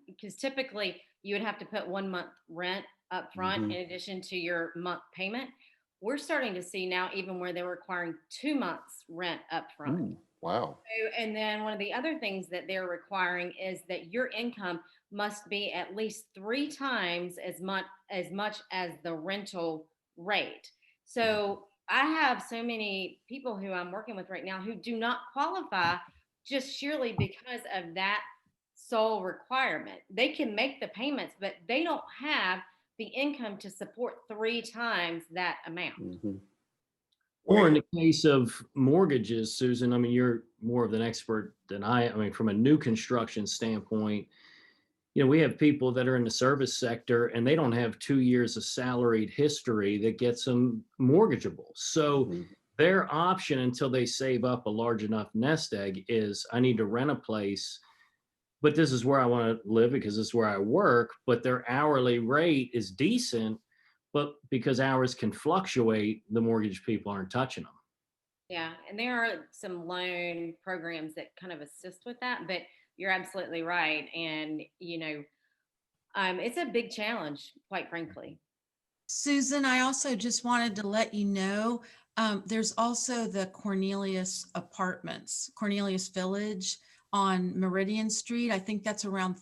because typically you would have to put 1 month rent up front in addition to your month payment. We're starting to see now even where they're requiring 2 months rent up front. Ooh, wow. So, and then one of the other things that they're requiring is that your income must be at least 3 times as much as the rental rate. So I have so many people who I'm working with right now who do not qualify just sheerly because of that sole requirement. They can make the payments, but they don't have the income to support 3 times that amount. Or in the case of mortgages, Susan, I mean, you're more of an expert than I mean, from a new construction standpoint, we have people that are in the service sector and they don't have 2 years of salaried history that gets them mortgageable. So their option until they save up a large enough nest egg is, I need to rent a place, but this is where I want to live because this is where I work, but their hourly rate is decent, but because hours can fluctuate, the mortgage people aren't touching them. Yeah, and there are some loan programs that kind of assist with that, but you're absolutely right. And, it's a big challenge, quite frankly. Susan, I also just wanted to let you know, there's also the Cornelius Apartments, Cornelius Village on Meridian Street. I think that's around